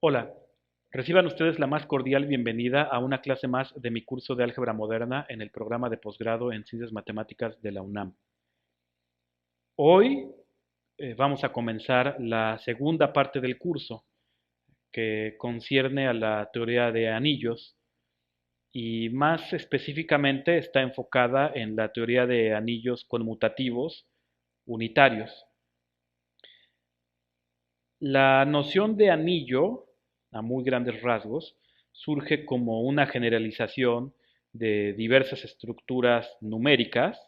Hola, reciban ustedes la más cordial bienvenida a una clase más de mi curso de álgebra moderna en el programa de posgrado en Ciencias Matemáticas de la UNAM. Hoy vamos a comenzar la segunda parte del curso que concierne a la teoría de anillos y más específicamente está enfocada en la teoría de anillos conmutativos unitarios. La noción de anillo, a muy grandes rasgos, surge como una generalización de diversas estructuras numéricas,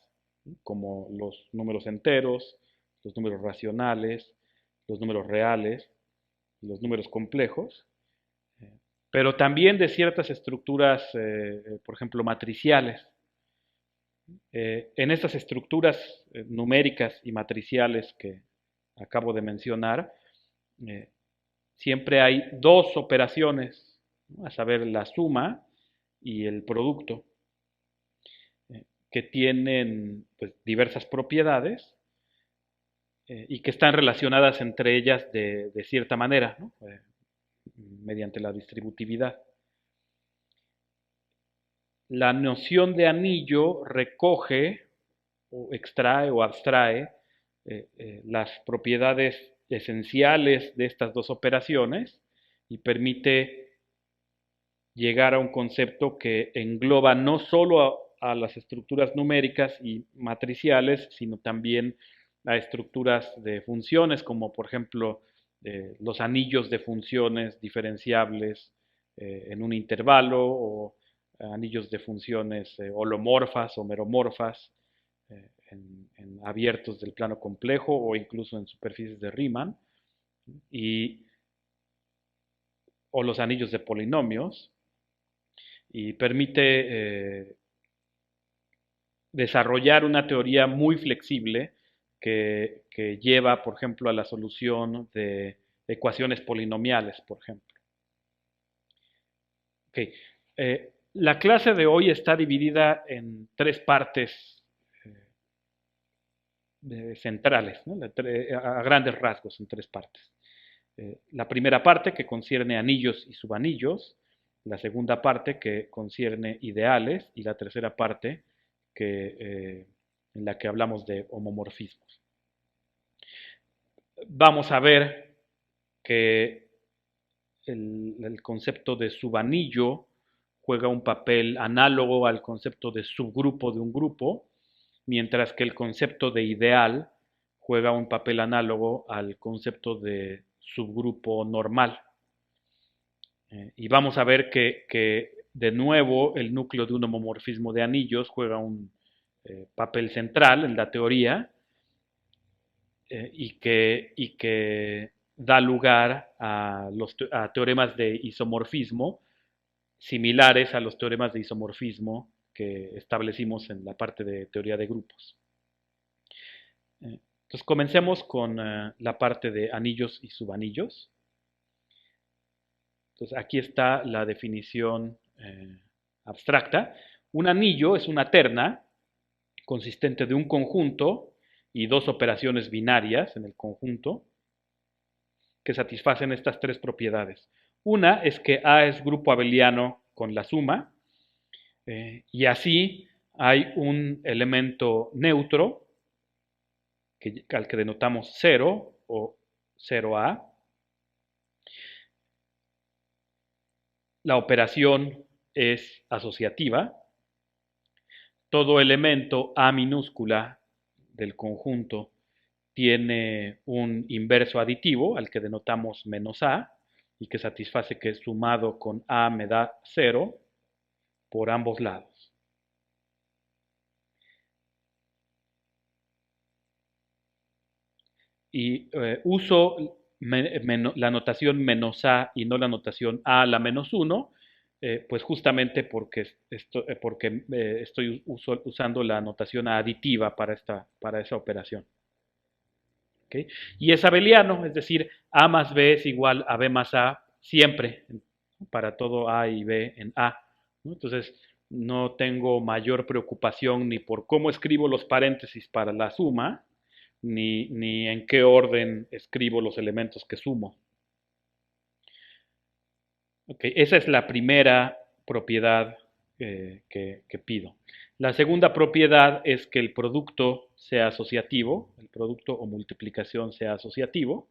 como los números enteros, los números racionales, los números reales y los números complejos, pero también de ciertas estructuras, por ejemplo, matriciales. En estas estructuras numéricas y matriciales que acabo de mencionar, eh, siempre hay dos operaciones, ¿no? A saber, la suma y el producto, que tienen pues, diversas propiedades y que están relacionadas entre ellas de cierta manera, ¿no? Mediante la distributividad. La noción de anillo recoge o extrae o abstrae las propiedades esenciales de estas dos operaciones y permite llegar a un concepto que engloba no solo a las estructuras numéricas y matriciales, sino también a estructuras de funciones, como por ejemplo los anillos de funciones diferenciables en un intervalo o anillos de funciones holomorfas o meromorfas en abiertos del plano complejo o incluso en superficies de Riemann, y, o los anillos de polinomios, y permite desarrollar una teoría muy flexible que lleva, por ejemplo, a la solución de ecuaciones polinomiales, por ejemplo. Okay. La clase de hoy está dividida en tres partes centrales, ¿no? A grandes rasgos, en tres partes. La primera parte que concierne anillos y subanillos, la segunda parte que concierne ideales y la tercera parte en la que hablamos de homomorfismos. Vamos a ver que el concepto de subanillo juega un papel análogo al concepto de subgrupo de un grupo, mientras que el concepto de ideal juega un papel análogo al concepto de subgrupo normal. Y vamos a ver que, de nuevo, el núcleo de un homomorfismo de anillos juega un papel central en la teoría y que da lugar a teoremas de isomorfismo similares a los teoremas de isomorfismo que establecimos en la parte de teoría de grupos. Entonces comencemos con la parte de anillos y subanillos. Entonces aquí está la definición abstracta. Un anillo es una terna consistente de un conjunto y dos operaciones binarias en el conjunto que satisfacen estas tres propiedades. Una es que A es grupo abeliano con la suma, y así hay un elemento neutro al que denotamos 0 o 0A. La operación es asociativa. Todo elemento A minúscula del conjunto tiene un inverso aditivo al que denotamos menos A y que satisface que sumado con A me da 0 por ambos lados. Y uso la notación menos A y no la notación A a la menos 1, pues justamente porque estoy usando la notación aditiva para esa operación. ¿Okay? Y es abeliano, es decir, A más B es igual a B más A siempre, para todo A y B en A, ¿no? Entonces, no tengo mayor preocupación ni por cómo escribo los paréntesis para la suma, ni en qué orden escribo los elementos que sumo. Ok, esa es la primera propiedad que pido. La segunda propiedad es que el producto sea asociativo, el producto o multiplicación sea asociativo.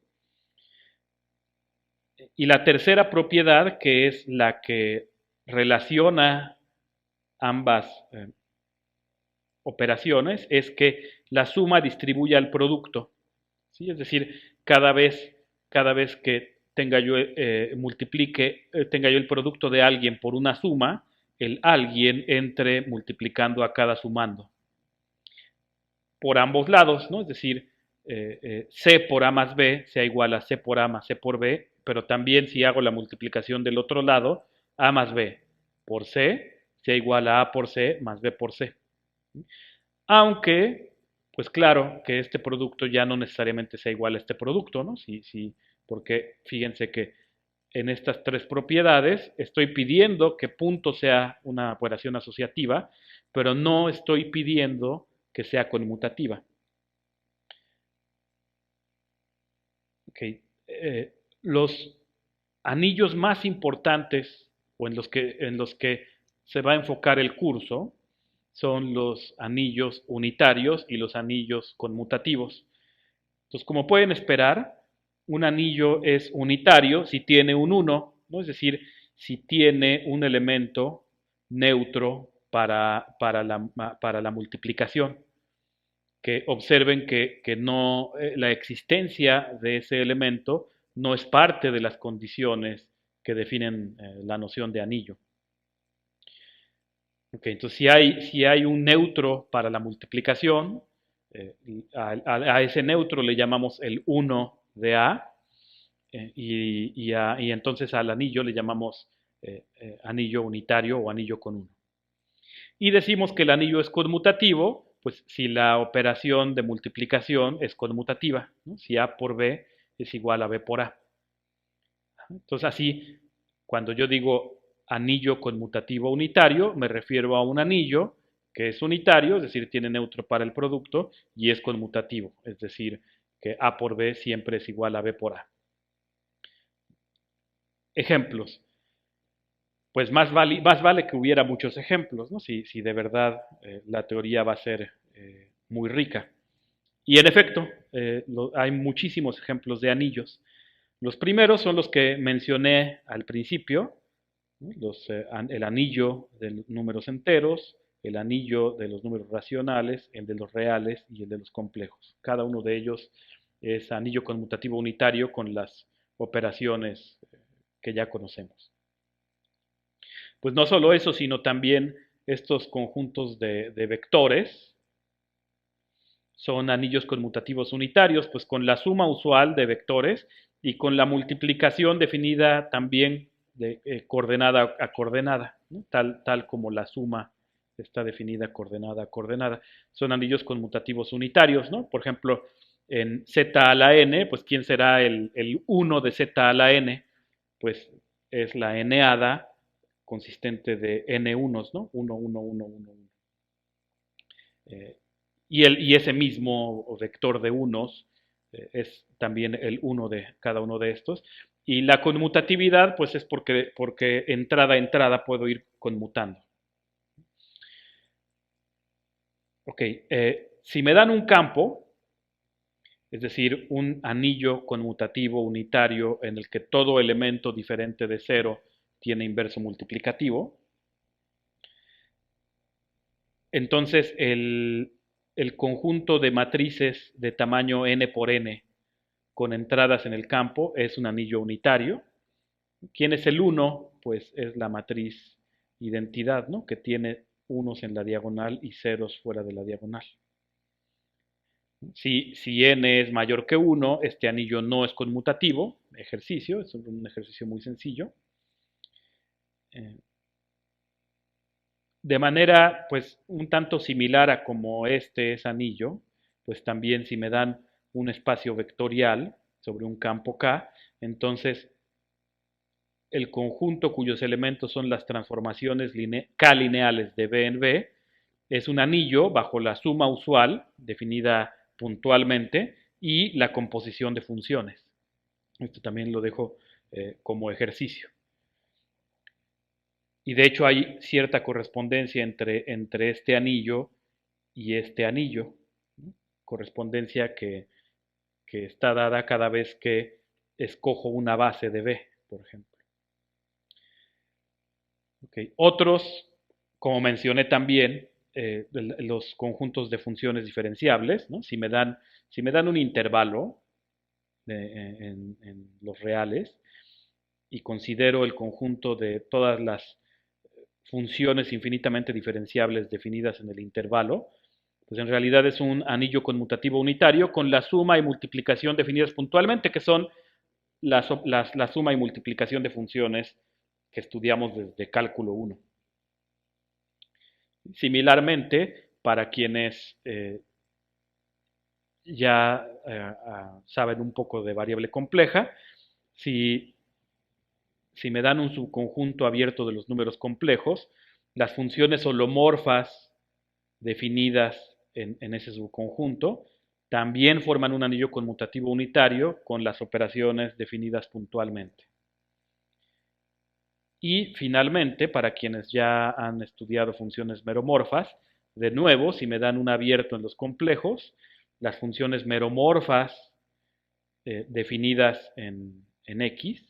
Y la tercera propiedad, que es la que relaciona ambas operaciones, es que la suma distribuya el producto. ¿Sí? Es decir, cada vez, cada vez que tenga yo, tenga yo el producto de alguien por una suma, el alguien entre multiplicando a cada sumando. Por ambos lados, ¿no? Es decir, C por A más B sea igual a C por A más C por B, pero también si hago la multiplicación del otro lado, A más B por C sea igual a por C más B por C. Aunque, pues claro, que este producto ya no necesariamente sea igual a este producto, ¿no? Porque fíjense que en estas tres propiedades estoy pidiendo que punto sea una operación asociativa, pero no estoy pidiendo que sea conmutativa. Okay. Los anillos más importantes o en los que se va a enfocar el curso son los anillos unitarios y los anillos conmutativos. Entonces, como pueden esperar, un anillo es unitario si tiene un 1, ¿no? Es decir, si tiene un elemento neutro para la multiplicación. Que observen que no, la existencia de ese elemento no es parte de las condiciones que definen la noción de anillo. Okay, entonces, si hay un neutro para la multiplicación, eh, a ese neutro le llamamos el 1 de A, y entonces al anillo le llamamos anillo unitario o anillo con 1. Y decimos que el anillo es conmutativo, pues si la operación de multiplicación es conmutativa, ¿no? Si A por B es igual a B por A. Entonces así, cuando yo digo anillo conmutativo unitario, me refiero a un anillo que es unitario, es decir, tiene neutro para el producto, y es conmutativo, es decir, que A por B siempre es igual a B por A. Ejemplos. Pues más vale que hubiera muchos ejemplos, ¿no? Si de verdad la teoría va a ser muy rica. Y en efecto, hay muchísimos ejemplos de anillos. Los primeros son los que mencioné al principio, ¿no? El anillo de los números enteros, el anillo de los números racionales, el de los reales y el de los complejos. Cada uno de ellos es anillo conmutativo unitario con las operaciones que ya conocemos. Pues no solo eso, sino también estos conjuntos de vectores son anillos conmutativos unitarios, pues con la suma usual de vectores y con la multiplicación definida también de coordenada a coordenada, ¿no? Tal como la suma está definida coordenada a coordenada. Son anillos conmutativos unitarios, ¿no? Por ejemplo, en z a la n, pues ¿quién será el 1 de z a la n? Pues es la n-ada consistente de n unos, ¿no? 1, 1, 1, 1, 1. Y ese mismo vector de unos es también el 1 de cada uno de estos. Y la conmutatividad, pues es porque entrada a entrada puedo ir conmutando. Ok, si me dan un campo, es decir, un anillo conmutativo unitario en el que todo elemento diferente de 0 tiene inverso multiplicativo, entonces el conjunto de matrices de tamaño n por n con entradas en el campo es un anillo unitario. ¿Quién es el 1? Pues es la matriz identidad, ¿no? Que tiene unos en la diagonal y ceros fuera de la diagonal. Si n es mayor que 1, este anillo no es conmutativo, ejercicio, es un ejercicio muy sencillo. De manera, pues, un tanto similar a como este es anillo, pues también si me dan un espacio vectorial sobre un campo K, entonces el conjunto cuyos elementos son las transformaciones K-lineales de B en B es un anillo bajo la suma usual, definida puntualmente, y la composición de funciones. Esto también lo dejo como ejercicio. Y de hecho hay cierta correspondencia entre este anillo y este anillo, ¿no? Correspondencia que está dada cada vez que escojo una base de B, por ejemplo. Okay. Otros, como mencioné también, los conjuntos de funciones diferenciables, ¿no? Si me dan un intervalo en los reales y considero el conjunto de todas las funciones infinitamente diferenciables definidas en el intervalo, pues en realidad es un anillo conmutativo unitario con la suma y multiplicación definidas puntualmente, que son la suma y multiplicación de funciones que estudiamos desde cálculo 1. Similarmente, para quienes ya saben un poco de variable compleja, si, si me dan un subconjunto abierto de los números complejos, las funciones holomorfas definidas en ese subconjunto también forman un anillo conmutativo unitario con las operaciones definidas puntualmente. Y finalmente, para quienes ya han estudiado funciones meromorfas, de nuevo, si me dan un abierto en los complejos, las funciones meromorfas definidas en X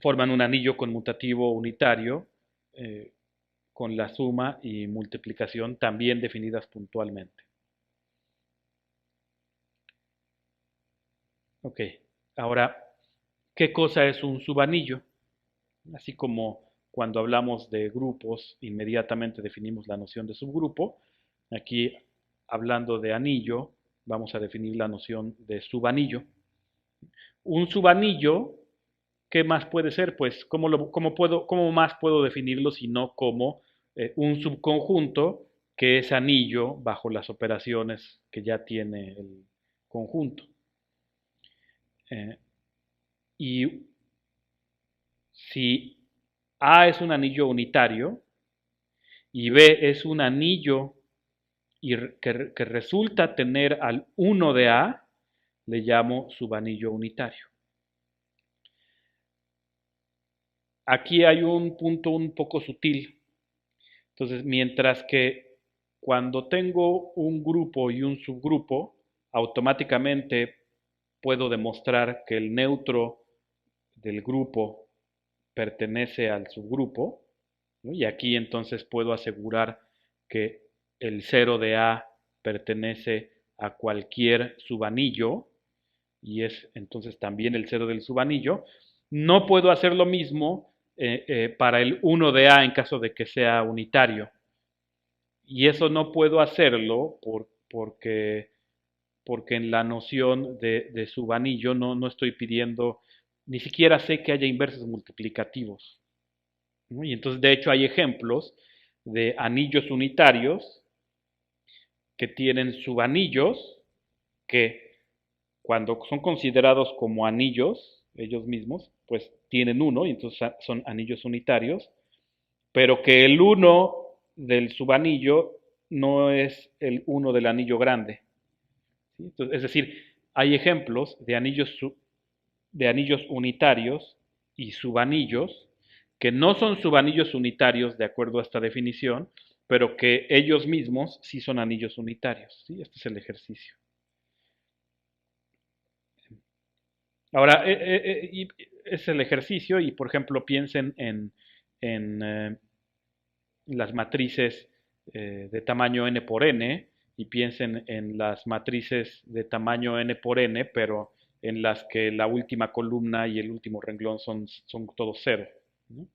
forman un anillo conmutativo unitario con la suma y multiplicación también definidas puntualmente. Ok, ahora, ¿qué cosa es un subanillo? Así como cuando hablamos de grupos, inmediatamente definimos la noción de subgrupo. Aquí, hablando de anillo, vamos a definir la noción de subanillo. Un subanillo, ¿qué más puede ser? Pues, ¿cómo más puedo definirlo sino como un subconjunto que es anillo bajo las operaciones que ya tiene el conjunto? Eh, y si A es un anillo unitario y B es un anillo que resulta tener al 1 de A, le llamo subanillo unitario. Aquí hay un punto un poco sutil. Entonces, mientras que cuando tengo un grupo y un subgrupo, automáticamente puedo demostrar que el neutro del grupo pertenece al subgrupo, ¿no? Y aquí entonces puedo asegurar que el 0 de A pertenece a cualquier subanillo y es entonces también el 0 del subanillo. No puedo hacer lo mismo para el 1 de A en caso de que sea unitario. Y eso no puedo hacerlo porque en la noción de subanillo no estoy pidiendo, ni siquiera sé que haya inversos multiplicativos, ¿no? Y entonces, de hecho, hay ejemplos de anillos unitarios que tienen subanillos que cuando son considerados como anillos ellos mismos, pues tienen uno y entonces son anillos unitarios, pero que el uno del subanillo no es el uno del anillo grande, ¿sí? Entonces, es decir, hay ejemplos de anillos unitarios y subanillos que no son subanillos unitarios de acuerdo a esta definición, pero que ellos mismos sí son anillos unitarios, ¿sí? Este es el ejercicio. Ahora, es el ejercicio y, por ejemplo, piensen en las matrices de tamaño n por n y piensen en las matrices de tamaño n por n, pero en las que la última columna y el último renglón son todos cero, ¿no?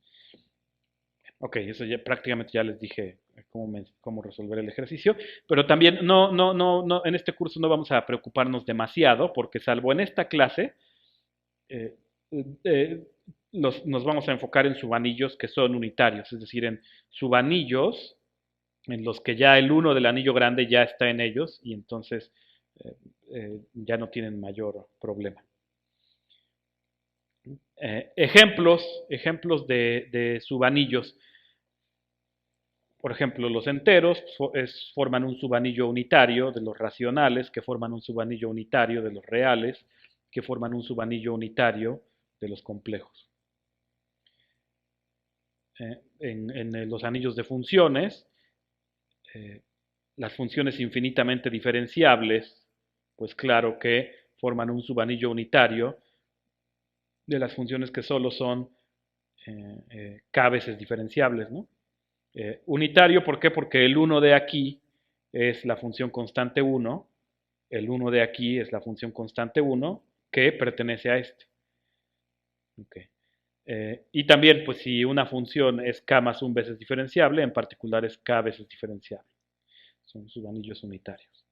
Ok, eso ya prácticamente ya les dije cómo resolver el ejercicio, pero también no, en este curso no vamos a preocuparnos demasiado, porque salvo en esta clase, eh, eh, nos vamos a enfocar en subanillos que son unitarios, es decir, en subanillos en los que ya el uno del anillo grande ya está en ellos y entonces eh, ya no tienen mayor problema. Ejemplos de subanillos. Por ejemplo, los enteros forman un subanillo unitario de los racionales, que forman un subanillo unitario de los reales, que forman un subanillo unitario de los complejos. en los anillos de funciones, eh, las funciones infinitamente diferenciables, pues claro que forman un subanillo unitario de las funciones que solo son k veces diferenciables, ¿no? Unitario, ¿por qué? Porque el 1 de aquí es la función constante 1, el 1 de aquí es la función constante 1 que pertenece a este. Okay. Y también, pues si una función es k más 1 veces diferenciable, en particular es k veces diferenciable. Son subanillos unitarios.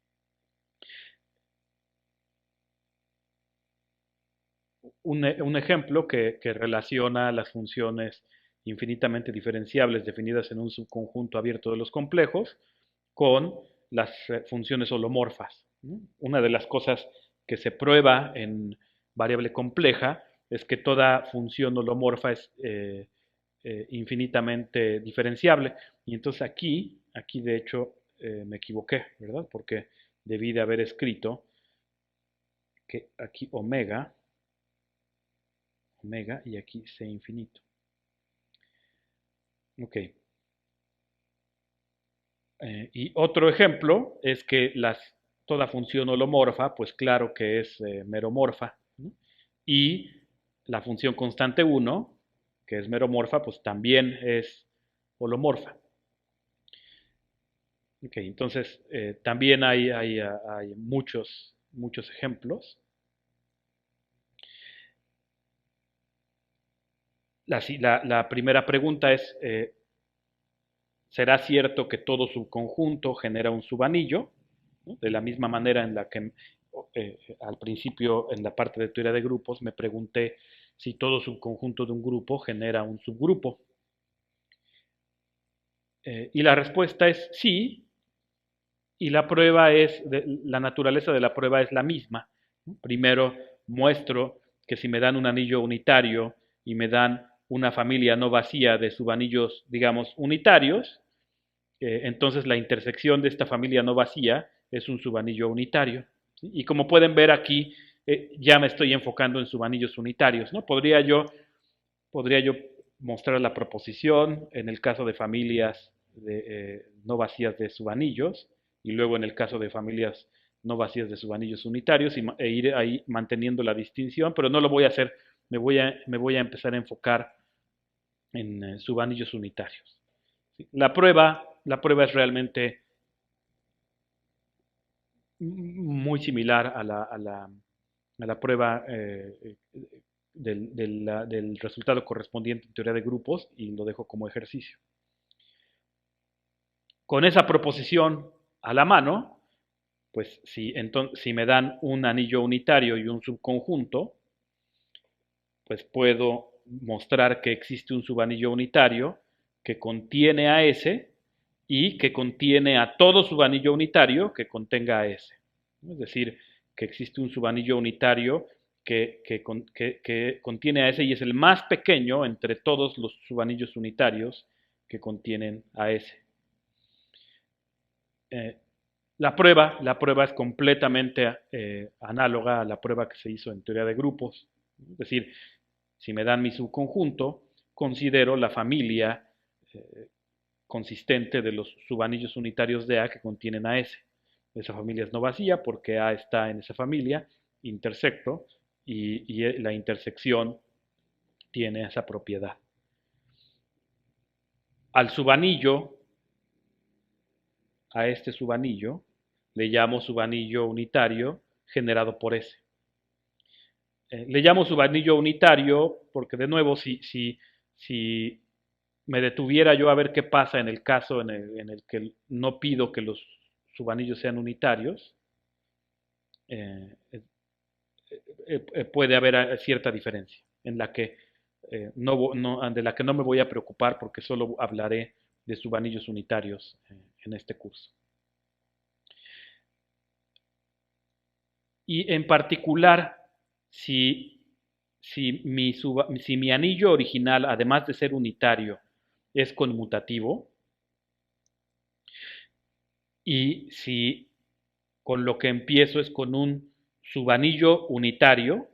Un ejemplo que relaciona las funciones infinitamente diferenciables definidas en un subconjunto abierto de los complejos con las funciones holomorfas. Una de las cosas que se prueba en variable compleja es que toda función holomorfa es infinitamente diferenciable. Y entonces aquí de hecho me equivoqué, ¿verdad? Porque debí de haber escrito que aquí omega y aquí c infinito. Ok. Y otro ejemplo es que toda función holomorfa, pues claro que es meromorfa, ¿no? Y la función constante 1, que es meromorfa, pues también es holomorfa. Ok, entonces también hay muchos ejemplos. La primera pregunta es, ¿será cierto que todo subconjunto genera un subanillo? ¿No? De la misma manera en la que al principio en la parte de teoría de grupos me pregunté si todo subconjunto de un grupo genera un subgrupo. Y la respuesta es sí, y la naturaleza de la prueba es la misma. Primero muestro que si me dan un anillo unitario y me dan una familia no vacía de subanillos, digamos, unitarios, entonces la intersección de esta familia no vacía es un subanillo unitario. ¿Sí? Y como pueden ver aquí, ya me estoy enfocando en subanillos unitarios, ¿no? Podría yo mostrar la proposición en el caso de familias no vacías de subanillos y luego en el caso de familias no vacías de subanillos unitarios e ir ahí manteniendo la distinción, pero no lo voy a hacer, me voy a empezar a enfocar en subanillos unitarios. ¿Sí? La prueba es realmente muy similar a la prueba del resultado correspondiente en teoría de grupos y lo dejo como ejercicio. Con esa proposición a la mano, pues si me dan un anillo unitario y un subconjunto, pues puedo mostrar que existe un subanillo unitario que contiene a S y que contiene a todo subanillo unitario que contenga a S. Es decir, que existe un subanillo unitario que contiene a S y es el más pequeño entre todos los subanillos unitarios que contienen a S. Eh, la prueba es completamente análoga a la prueba que se hizo en teoría de grupos. Es decir, si me dan mi subconjunto, considero la familia eh, consistente de los subanillos unitarios de A que contienen a S. Esa familia es no vacía porque A está en esa familia, intersecto, y la intersección tiene esa propiedad. Al subanillo, a este subanillo, le llamo subanillo unitario generado por S. Le llamo subanillo unitario porque, de nuevo, si me detuviera yo a ver qué pasa en el caso en el que no pido que los subanillos sean unitarios, eh, puede haber cierta diferencia en la que de la que no me voy a preocupar porque solo hablaré de subanillos unitarios en este curso. Y en particular, si mi anillo original, además de ser unitario, es conmutativo, y si con lo que empiezo es con un subanillo unitario,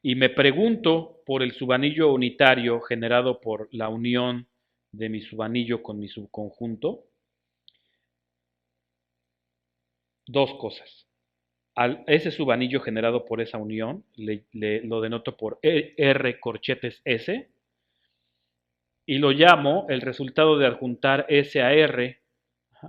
y me pregunto por el subanillo unitario generado por la unión de mi subanillo con mi subconjunto, dos cosas. Ese subanillo generado por esa unión lo denoto por R corchetes S y lo llamo el resultado de adjuntar S a R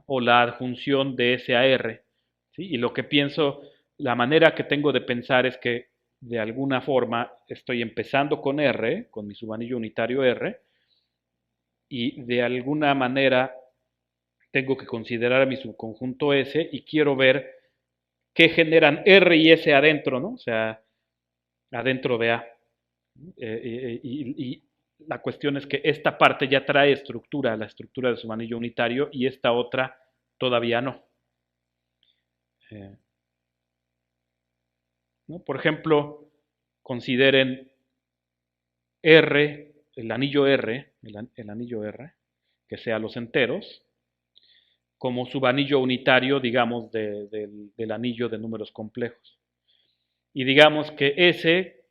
o la adjunción de S a R. ¿Sí? Y lo que pienso, la manera que tengo de pensar es que de alguna forma estoy empezando con R, con mi subanillo unitario R, y de alguna manera tengo que considerar a mi subconjunto S y quiero ver qué generan R y S adentro, ¿no? O sea, adentro de A. Y la cuestión es que esta parte ya trae estructura, la estructura de su anillo unitario, y esta otra todavía no. ¿No? Por ejemplo, consideren R, el anillo R, el anillo R, que sea los enteros, como subanillo unitario, digamos, del anillo de números complejos. Y digamos que ese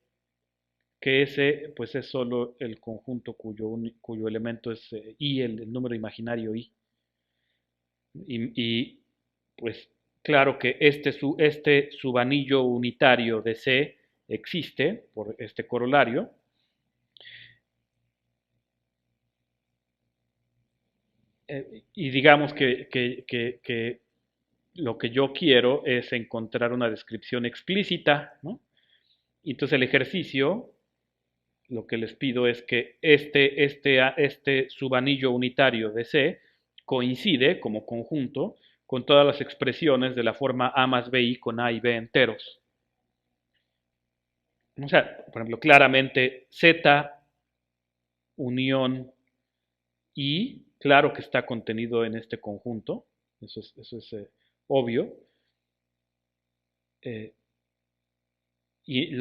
pues es solo el conjunto cuyo elemento es I, el número imaginario I. Y pues claro que este subanillo unitario de C existe por este corolario. Y digamos que lo que yo quiero es encontrar una descripción explícita, ¿no? Y entonces el ejercicio, lo que les pido es que este subanillo unitario de C coincide como conjunto con todas las expresiones de la forma A más BI con A y B enteros. O sea, por ejemplo, claramente Z unión I, claro que está contenido en este conjunto, eso es obvio. Eh, y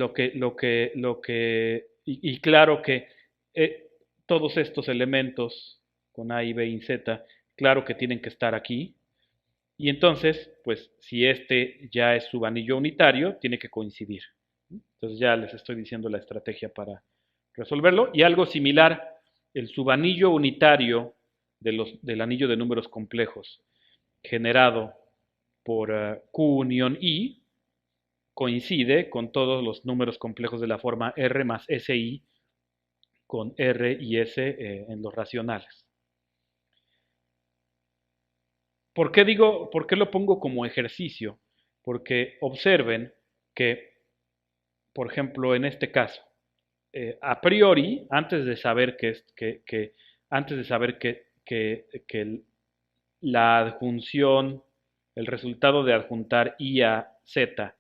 claro que todos estos elementos con A y B y Z, claro que tienen que estar aquí. Y entonces, pues si este ya es subanillo unitario, tiene que coincidir. Entonces ya les estoy diciendo la estrategia para resolverlo. Y algo similar, el subanillo unitario del anillo de números complejos generado por Q unión I coincide con todos los números complejos de la forma R más SI con R y S en los racionales. ¿Por qué lo pongo como ejercicio? Porque observen que, por ejemplo, en este caso, a priori, antes de saber antes de saber que la adjunción, el resultado de adjuntar I a Z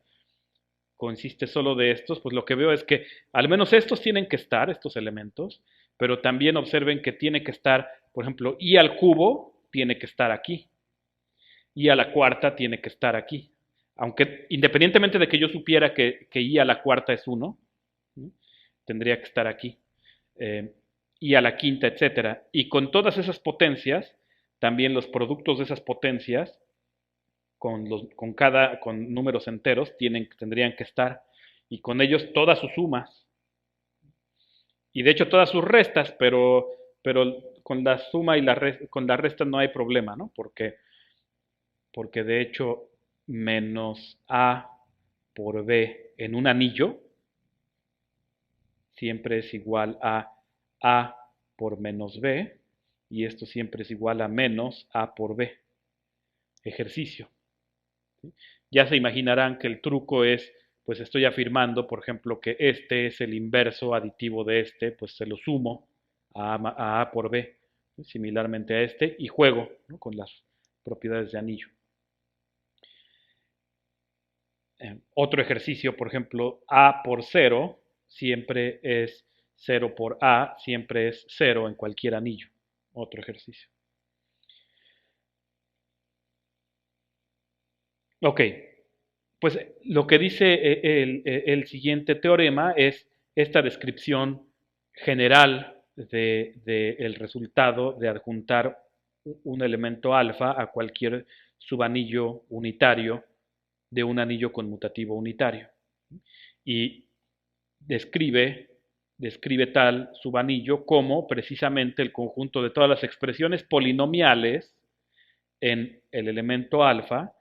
consiste solo de estos, pues lo que veo es que al menos estos tienen que estar, estos elementos, pero también observen que tiene que estar, por ejemplo, I al cubo tiene que estar aquí, I a la cuarta tiene que estar aquí. Aunque independientemente de que yo supiera que I a la cuarta es 1, ¿no? Tendría que estar aquí. I a la quinta, etcétera. Y con todas esas potencias, también los productos de esas potencias con números enteros tendrían que estar, y con ellos todas sus sumas, y de hecho todas sus restas, pero con la suma y con la resta no hay problema, ¿no? Porque de hecho menos A por B en un anillo siempre es igual a A por menos B, y esto siempre es igual a menos A por B. Ejercicio. Ya se imaginarán que el truco es, pues estoy afirmando, por ejemplo, que este es el inverso aditivo de este, pues se lo sumo a A por B, similarmente a este, y juego, ¿no?, con las propiedades de anillo. Otro ejercicio, por ejemplo, A por 0 siempre es 0 por A, siempre es 0 en cualquier anillo. Otro ejercicio. Ok, pues lo que dice el siguiente teorema es esta descripción general del resultado de adjuntar un elemento alfa a cualquier subanillo unitario de un anillo conmutativo unitario. Y describe tal subanillo como precisamente el conjunto de todas las expresiones polinomiales en el elemento alfa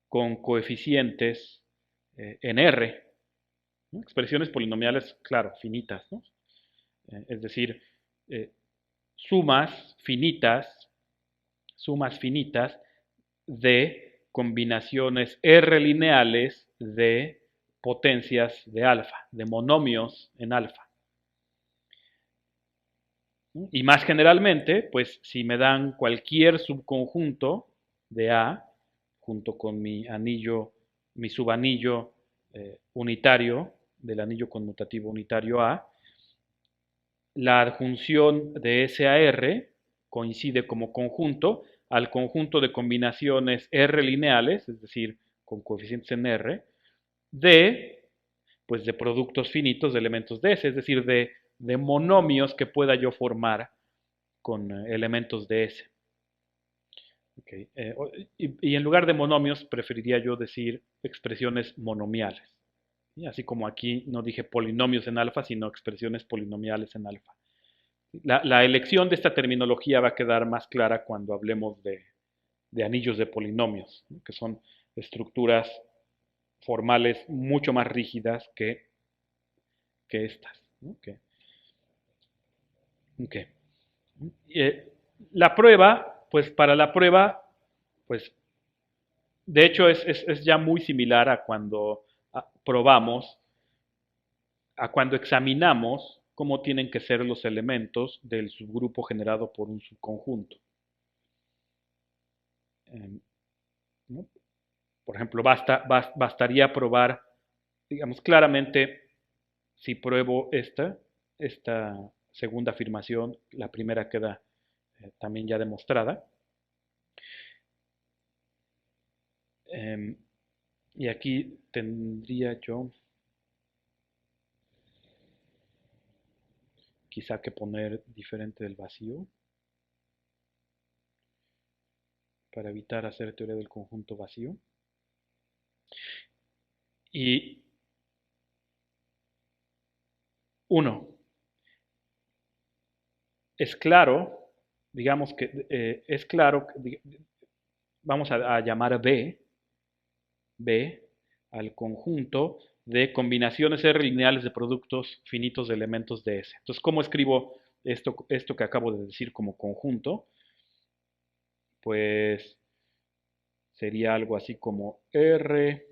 con coeficientes en R, ¿no? Expresiones polinomiales, claro, finitas, ¿no? Es decir, eh, sumas finitas, sumas finitas de combinaciones R lineales de potencias de alfa, de monomios en alfa. Y más generalmente, pues si me dan cualquier subconjunto de A, junto con mi anillo, mi subanillo unitario del anillo conmutativo unitario A, la adjunción de S a R coincide como conjunto al conjunto de combinaciones R lineales, es decir, con coeficientes en R, pues de productos finitos de elementos de S, es decir, de monomios que pueda yo formar con elementos de S. Okay. Y en lugar de monomios preferiría yo decir expresiones monomiales. ¿Sí? Así como aquí no dije polinomios en alfa, sino expresiones polinomiales en alfa. La elección de esta terminología va a quedar más clara cuando hablemos de anillos de polinomios, ¿no? Que son estructuras formales mucho más rígidas que estas, ¿no? Okay. La prueba, pues para la prueba, pues de hecho es ya muy similar a cuando probamos, a cuando examinamos cómo tienen que ser los elementos del subgrupo generado por un subconjunto. ¿No? Por ejemplo, bastaría probar, digamos, claramente, si pruebo esta segunda afirmación, la primera queda también ya demostrada. Y aquí tendría yo quizá que poner diferente del vacío para evitar hacer teoría del conjunto vacío. Y 1. Es claro, digamos que es claro, vamos a llamar B al conjunto de combinaciones R lineales de productos finitos de elementos de S. Entonces, ¿cómo escribo esto que acabo de decir como conjunto? Pues sería algo así como R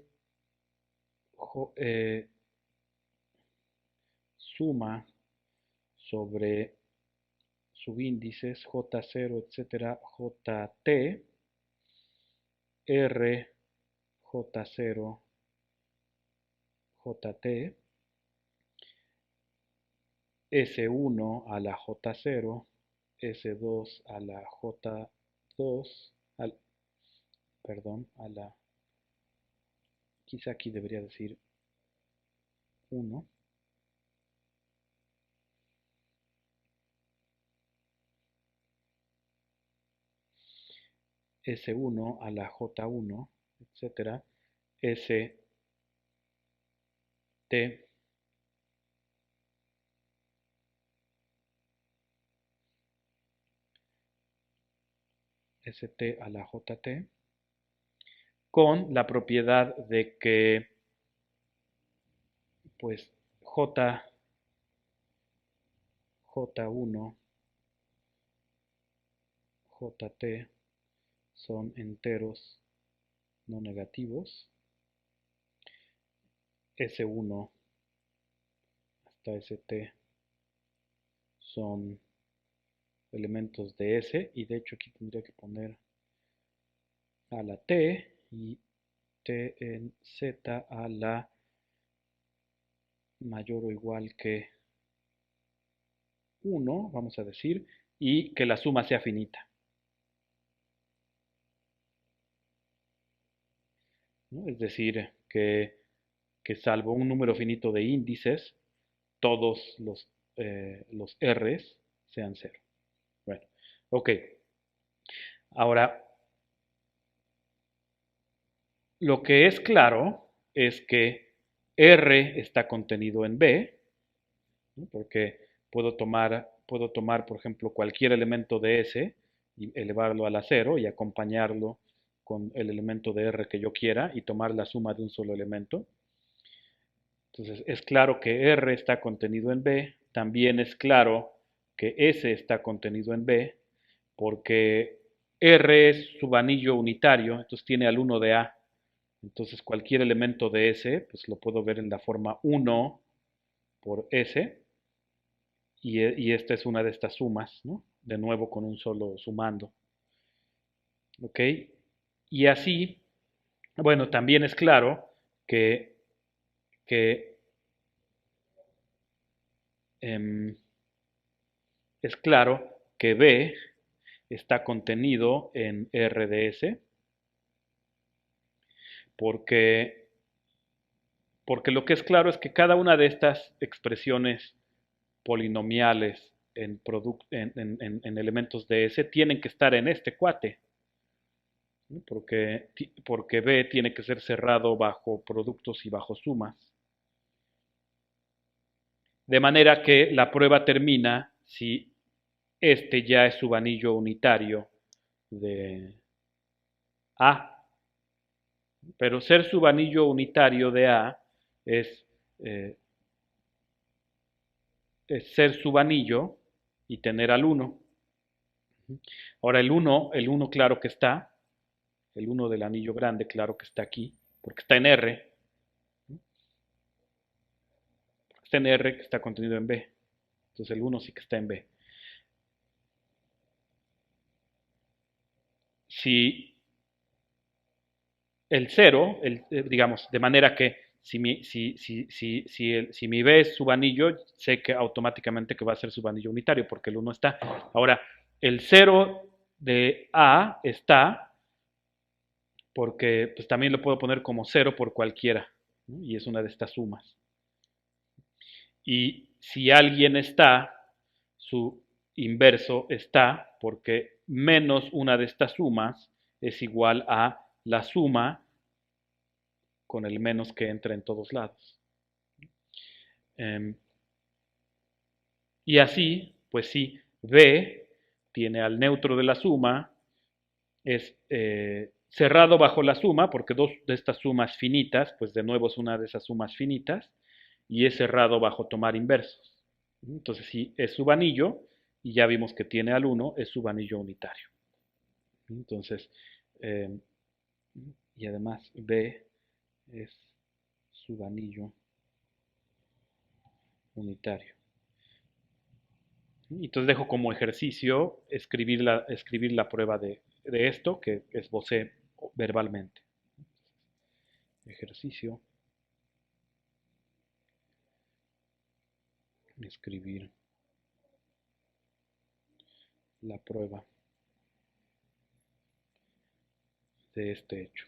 suma sobre subíndices J0, etcétera, JT, R, J0, JT, S1 a la J0, S2 a la J2, perdón, quizá aquí debería decir 1, S1 a la J1, etcétera, ST, ST a la JT, con la propiedad de que pues J1, JT son enteros no negativos, S1 hasta ST son elementos de S, y de hecho aquí tendría que poner a la T y T en Z a la mayor o igual que 1, vamos a decir, y que la suma sea finita, ¿no? Es decir, que salvo un número finito de índices, todos los R's sean 0. Bueno, ok. Ahora, lo que es claro es que R está contenido en B, ¿no? Porque puedo tomar, por ejemplo, cualquier elemento de S y elevarlo a la cero y acompañarlo con el elemento de R que yo quiera y tomar la suma de un solo elemento. Entonces es claro que R está contenido en B, también es claro que S está contenido en B, porque R es subanillo unitario, entonces tiene al 1 de A. Entonces cualquier elemento de S, pues lo puedo ver en la forma 1 por S, y esta es una de estas sumas, ¿no? De nuevo con un solo sumando. ¿Ok? Y así, bueno, también es claro que em, es claro que B está contenido en RDS porque, porque lo que es claro es que cada una de estas expresiones polinomiales en elementos de S tienen que estar en este cuate, ¿no? Porque B tiene que ser cerrado bajo productos y bajo sumas. De manera que la prueba termina si este ya es subanillo unitario de A. Pero ser subanillo unitario de A es, eh, es ser subanillo y tener al 1. Ahora el 1 claro que está, el 1 del anillo grande claro que está aquí, porque está en R, está en R que está contenido en B. Entonces el 1 sí que está en B. Si el 0, digamos, de manera que si mi B es subanillo, sé que automáticamente que va a ser subanillo unitario, porque el 1 está. Ahora, el 0 de A está, porque pues, también lo puedo poner como 0 por cualquiera, ¿no? Y es una de estas sumas. Y si alguien está, su inverso está, porque menos una de estas sumas es igual a la suma con el menos que entra en todos lados. Y así, pues sí, B tiene al neutro de la suma, es cerrado bajo la suma, porque dos de estas sumas finitas, pues de nuevo es una de esas sumas finitas, y es cerrado bajo tomar inversos. Entonces, si es subanillo, y ya vimos que tiene al 1, es subanillo unitario. Entonces, eh, y además B es subanillo unitario. Entonces dejo como ejercicio escribir la prueba de esto que esbocé verbalmente. Ejercicio, escribir la prueba de este hecho.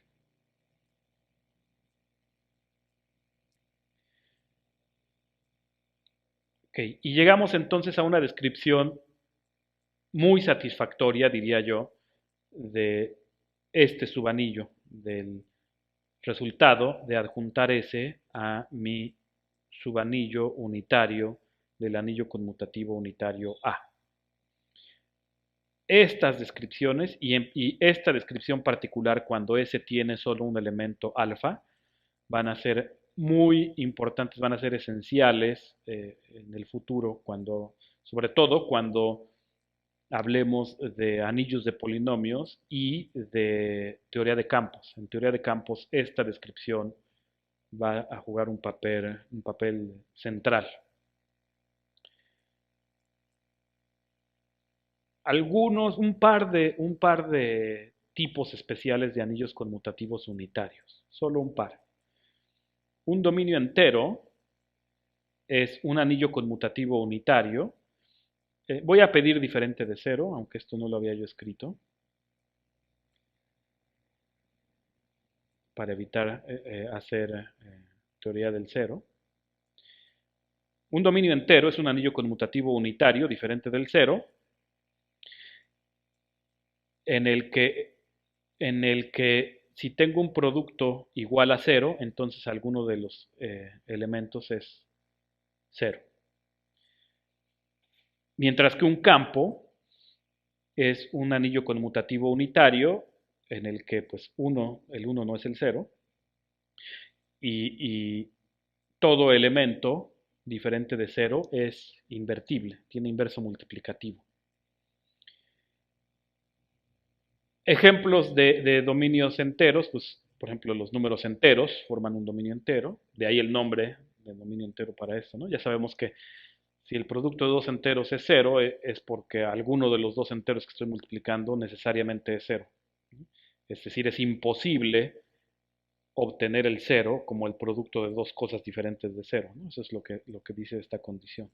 Okay. Y llegamos entonces a una descripción muy satisfactoria, diría yo, de este subanillo, del resultado de adjuntar S a mi subanillo unitario del anillo conmutativo unitario A. Estas descripciones y esta descripción particular cuando S tiene solo un elemento alfa van a ser muy importantes, van a ser esenciales en el futuro, sobre todo cuando hablemos de anillos de polinomios y de teoría de campos. En teoría de campos esta descripción va a jugar un papel central. Un par de tipos especiales de anillos conmutativos unitarios, solo un par. Un dominio entero es un anillo conmutativo unitario. Voy a pedir diferente de cero, aunque esto no lo había yo escrito, para evitar hacer teoría del cero. Un dominio entero es un anillo conmutativo unitario, diferente del cero, en el que, en el que si tengo un producto igual a cero, entonces alguno de los elementos es cero. Mientras que un campo es un anillo conmutativo unitario en el que pues el 1 no es el 0 y todo elemento diferente de 0 es invertible, tiene inverso multiplicativo. Ejemplos de dominios enteros, pues por ejemplo los números enteros forman un dominio entero, de ahí el nombre de dominio entero para esto, ¿no? Ya sabemos que si el producto de dos enteros es 0, es porque alguno de los dos enteros que estoy multiplicando necesariamente es 0. Es decir, es imposible obtener el 0 como el producto de dos cosas diferentes de 0, ¿no? Eso es lo que dice esta condición.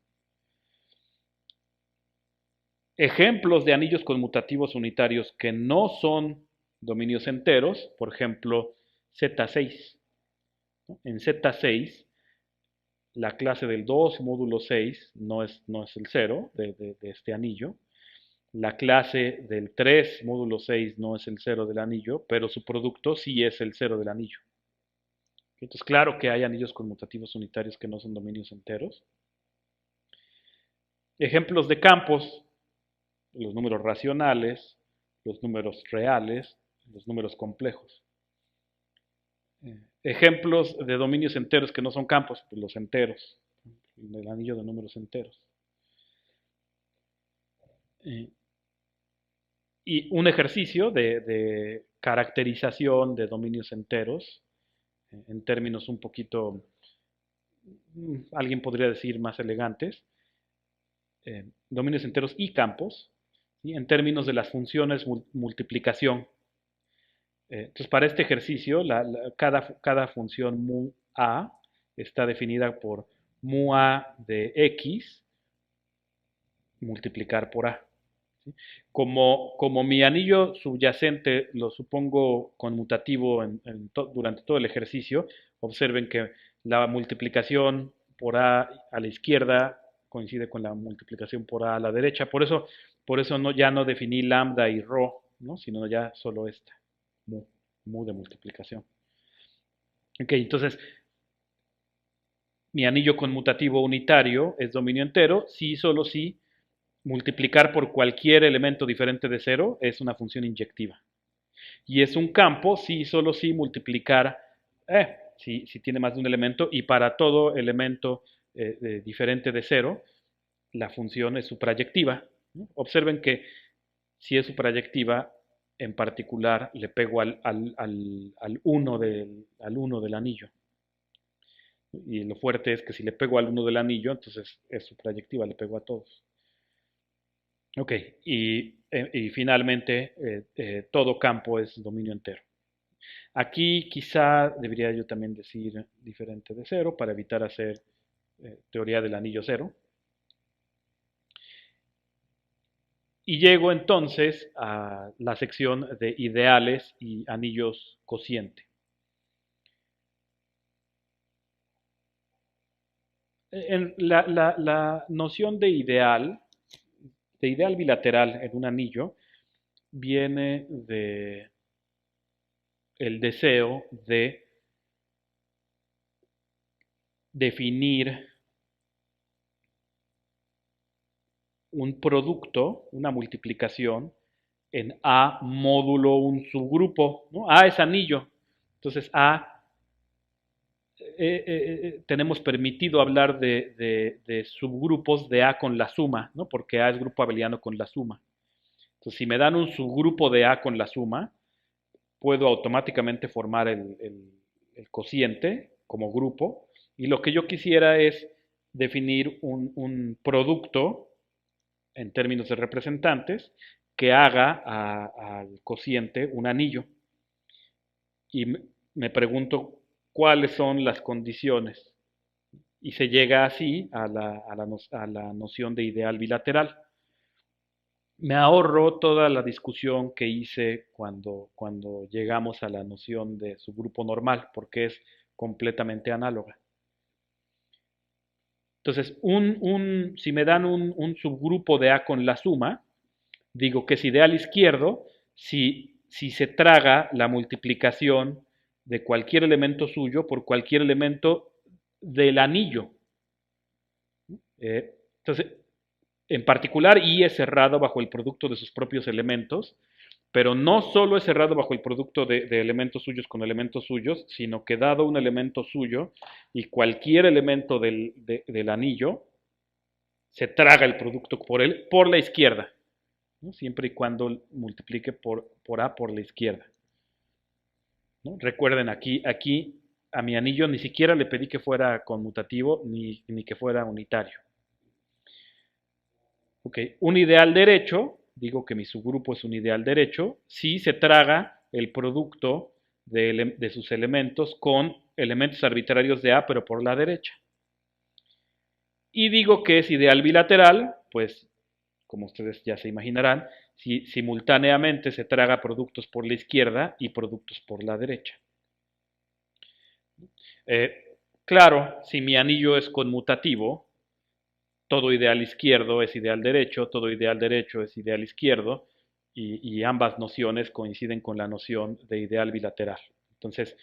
Ejemplos de anillos conmutativos unitarios que no son dominios enteros, por ejemplo, Z6. ¿No? En Z6, la clase del 2 módulo 6 no es el 0 de este anillo. La clase del 3 módulo 6 no es el 0 del anillo, pero su producto sí es el 0 del anillo. Entonces, claro que hay anillos conmutativos unitarios que no son dominios enteros. Ejemplos de campos: los números racionales, los números reales, los números complejos. Ejemplos de dominios enteros que no son campos: pues los enteros, el anillo de números enteros. Y un ejercicio de caracterización de dominios enteros, en términos un poquito, alguien podría decir, más elegantes, dominios enteros y campos, ¿sí? En términos de las funciones multiplicación. Entonces, para este ejercicio, cada función mu a está definida por mu a de x multiplicar por a. ¿Sí? Como mi anillo subyacente lo supongo conmutativo durante todo el ejercicio, observen que la multiplicación por a la izquierda coincide con la multiplicación por a la derecha. Por eso ya no definí lambda y rho, ¿no? Sino ya solo esta, mu de multiplicación. Ok, entonces mi anillo conmutativo unitario es dominio entero si y solo si multiplicar por cualquier elemento diferente de 0 es una función inyectiva. Y es un campo si y solo si multiplicar, si tiene más de un elemento, y para todo elemento diferente de 0, la función es suprayectiva. ¿No? Observen que si es suprayectiva, en particular le pego al 1 al 1 del anillo. Y lo fuerte es que si le pego al 1 del anillo, entonces es suprayectiva, le pego a todos. Ok, y finalmente todo campo es dominio entero. Aquí quizá debería yo también decir diferente de 0 para evitar hacer teoría del anillo 0. Y llego entonces a la sección de ideales y anillos cociente. La noción de ideal bilateral en un anillo viene de el deseo de definir un producto, una multiplicación, en A módulo un subgrupo, ¿no? A es anillo, entonces A, tenemos permitido hablar de subgrupos de A con la suma, ¿no? Porque A es grupo abeliano con la suma. Entonces, si me dan un subgrupo de A con la suma, puedo automáticamente formar el cociente como grupo, y lo que yo quisiera es definir un producto en términos de representantes que haga al cociente un anillo. Y me pregunto cuáles son las condiciones. Y se llega así a la noción de ideal bilateral. Me ahorro toda la discusión que hice cuando llegamos a la noción de subgrupo normal, porque es completamente análoga. Entonces, si me dan un subgrupo de A con la suma, digo que es ideal izquierdo si se traga la multiplicación de cualquier elemento suyo por cualquier elemento del anillo. Entonces, En particular, I es cerrado bajo el producto de sus propios elementos, pero no solo es cerrado bajo el producto de elementos suyos con elementos suyos, sino que dado un elemento suyo y cualquier elemento del anillo, se traga el producto por la izquierda, ¿no? Siempre y cuando multiplique por A por la izquierda, ¿no? Recuerden, aquí a mi anillo ni siquiera le pedí que fuera conmutativo ni que fuera unitario. Ok, un ideal derecho, digo que mi subgrupo es un ideal derecho, si se traga el producto de sus elementos con elementos arbitrarios de A, pero por la derecha. Y digo que es ideal bilateral, pues como ustedes ya se imaginarán, si simultáneamente se traga productos por la izquierda y productos por la derecha. Claro, si mi anillo es conmutativo, todo ideal izquierdo es ideal derecho, todo ideal derecho es ideal izquierdo, y ambas nociones coinciden con la noción de ideal bilateral. Entonces,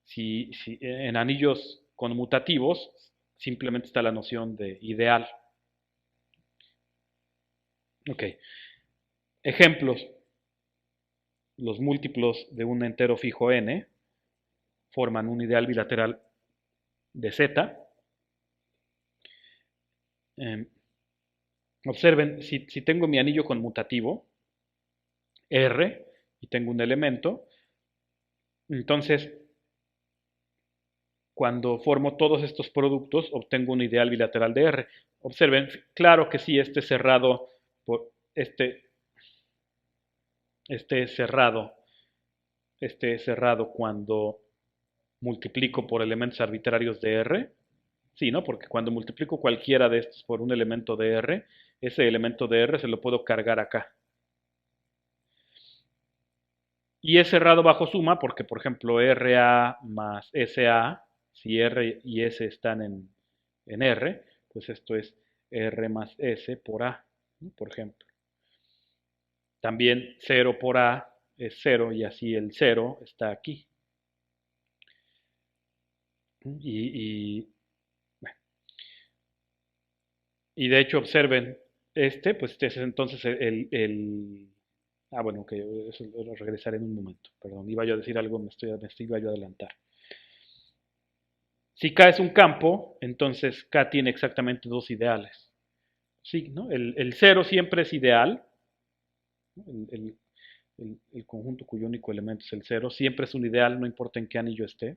si en anillos conmutativos simplemente está la noción de ideal. Ok, ejemplos. Los múltiplos de un entero fijo n forman un ideal bilateral de z. Observen, si tengo mi anillo conmutativo, R, y tengo un elemento, entonces cuando formo todos estos productos obtengo un ideal bilateral de R. Observen, claro que sí, este cerrado, este es cerrado cuando multiplico por elementos arbitrarios de R. Sí, ¿no? Porque cuando multiplico cualquiera de estos por un elemento de R, ese elemento de R se lo puedo cargar acá. Y es cerrado bajo suma porque, por ejemplo, RA más SA, si R y S están en R, pues esto es R más S por A, ¿no? Por ejemplo. También 0 por A es 0 y así el 0 está aquí. Bueno, y de hecho observen, pues este es entonces bueno, que eso lo regresaré en un momento. Perdón, iba yo a decir algo, iba yo a adelantar. Si K es un campo, entonces K tiene exactamente dos ideales. Sí, ¿no? El 0 siempre es ideal, ¿no? El conjunto cuyo único elemento es el 0 siempre es un ideal, no importa en qué anillo esté.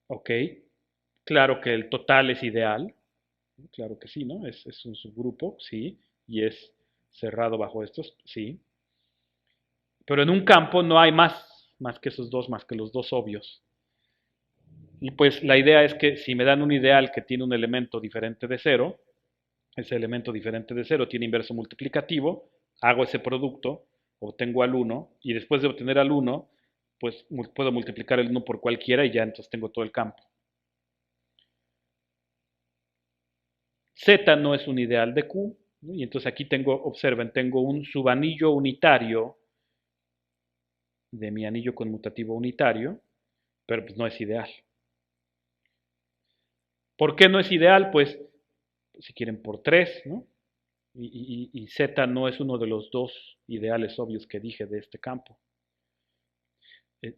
Ok, claro que el total es ideal, ¿no? Claro que sí, ¿no? Es un subgrupo, sí, y es cerrado bajo estos, sí. Pero en un campo no hay más que esos dos, más que los dos obvios. Y pues la idea es que si me dan un ideal que tiene un elemento diferente de 0, ese elemento diferente de 0 tiene inverso multiplicativo, hago ese producto, obtengo al 1, y después de obtener al 1, pues puedo multiplicar el 1 por cualquiera y ya entonces tengo todo el campo. Z no es un ideal de Q, ¿no? Y entonces aquí observen, tengo un subanillo unitario de mi anillo conmutativo unitario, pero pues no es ideal. ¿Por qué no es ideal? Pues si quieren por 3, ¿no? Y Z no es uno de los dos ideales obvios que dije de este campo.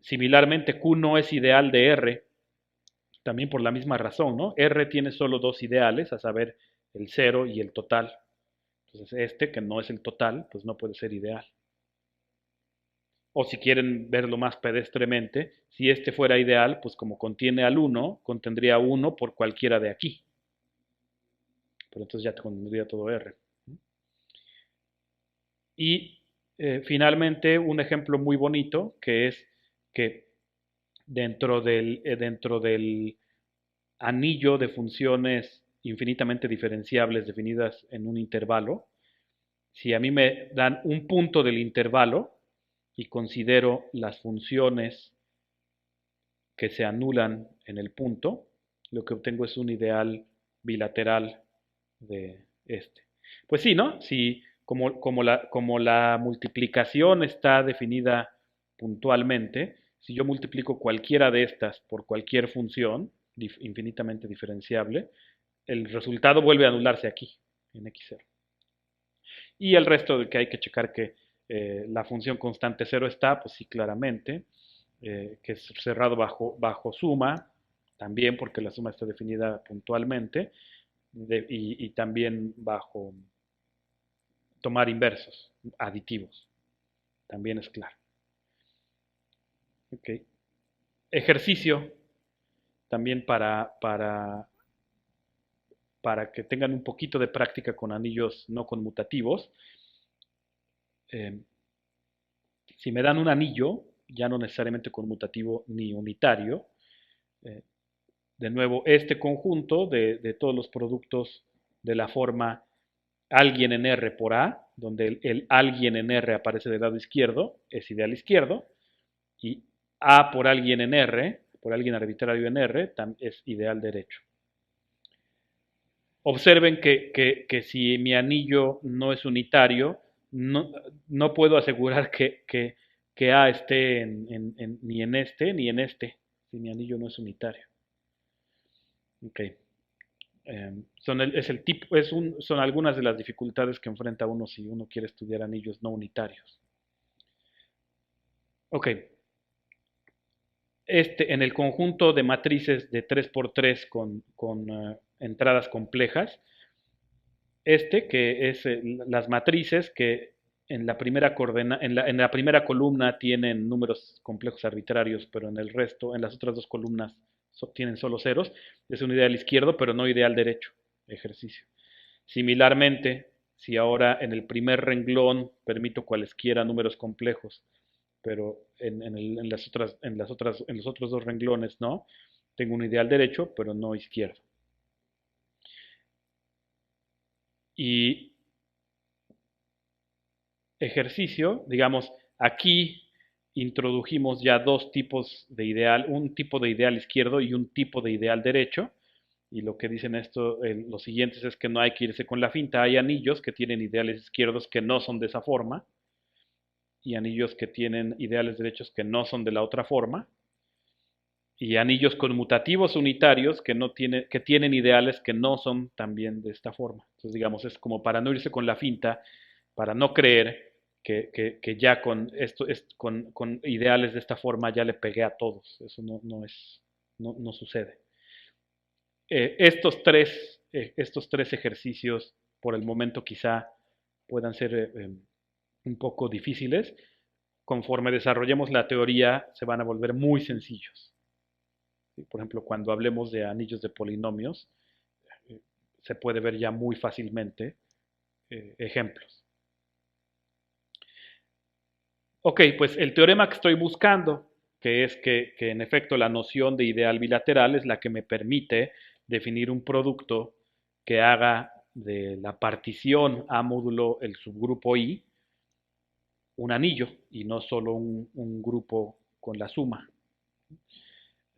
Similarmente, Q no es ideal de R, también por la misma razón, ¿no? R tiene solo dos ideales, a saber, el 0 y el total. Entonces, que no es el total, pues no puede ser ideal. O si quieren verlo más pedestremente, si este fuera ideal, pues como contiene al 1, contendría 1 por cualquiera de aquí. Pero entonces ya te contendría todo R. Y finalmente, un ejemplo muy bonito, que es que dentro del anillo de funciones infinitamente diferenciables definidas en un intervalo, si a mí me dan un punto del intervalo y considero las funciones que se anulan en el punto, lo que obtengo es un ideal bilateral de este. Pues sí, ¿no? Si como la multiplicación está definida puntualmente, si yo multiplico cualquiera de estas por cualquier función infinitamente diferenciable, el resultado vuelve a anularse aquí, en x0. Y el resto de que hay que checar que la función constante 0 está, pues sí, claramente, que es cerrado bajo suma, también porque la suma está definida puntualmente, y también bajo tomar inversos, aditivos, también es claro. Okay. Ejercicio, también para que tengan un poquito de práctica con anillos no conmutativos. Eh, si me dan un anillo, ya no necesariamente conmutativo ni unitario, eh, de nuevo, este conjunto de todos los productos de la forma alguien en R por A, donde el alguien en R aparece del lado izquierdo, es ideal izquierdo, y A por alguien en R, por alguien arbitrario en R, es ideal derecho. Observen que si mi anillo no es unitario, no puedo asegurar que A esté ni en este ni en este, si mi anillo no es unitario. Okay. Son algunas de las dificultades que enfrenta uno si uno quiere estudiar anillos no unitarios. Ok, en el conjunto de matrices de 3x3 con entradas complejas, que es las matrices que en la primera columna tienen números complejos arbitrarios, pero en el resto, en las otras dos columnas tienen solo ceros, es un ideal izquierdo, pero no ideal derecho, ejercicio. Similarmente, si ahora en el primer renglón permito cualesquiera números complejos, pero en los otros dos renglones no, tengo un ideal derecho, pero no izquierdo. Y ejercicio, digamos, aquí introdujimos ya dos tipos de ideal, un tipo de ideal izquierdo y un tipo de ideal derecho. Y lo que dicen los siguientes es que no hay que irse con la finta. Hay anillos que tienen ideales izquierdos que no son de esa forma y anillos que tienen ideales derechos que no son de la otra forma y anillos conmutativos unitarios que tienen ideales que no son también de esta forma. Entonces, digamos, es como para no irse con la finta, para no creer que ya con ideales de esta forma ya le pegué a todos. Eso no sucede. Estos tres ejercicios por el momento quizá puedan ser un poco difíciles. Conforme desarrollemos la teoría se van a volver muy sencillos. Por ejemplo, cuando hablemos de anillos de polinomios, eh, se puede ver ya muy fácilmente ejemplos. Ok, pues el teorema que estoy buscando, que es que en efecto la noción de ideal bilateral es la que me permite definir un producto que haga de la partición A módulo el subgrupo I un anillo y no solo un grupo con la suma.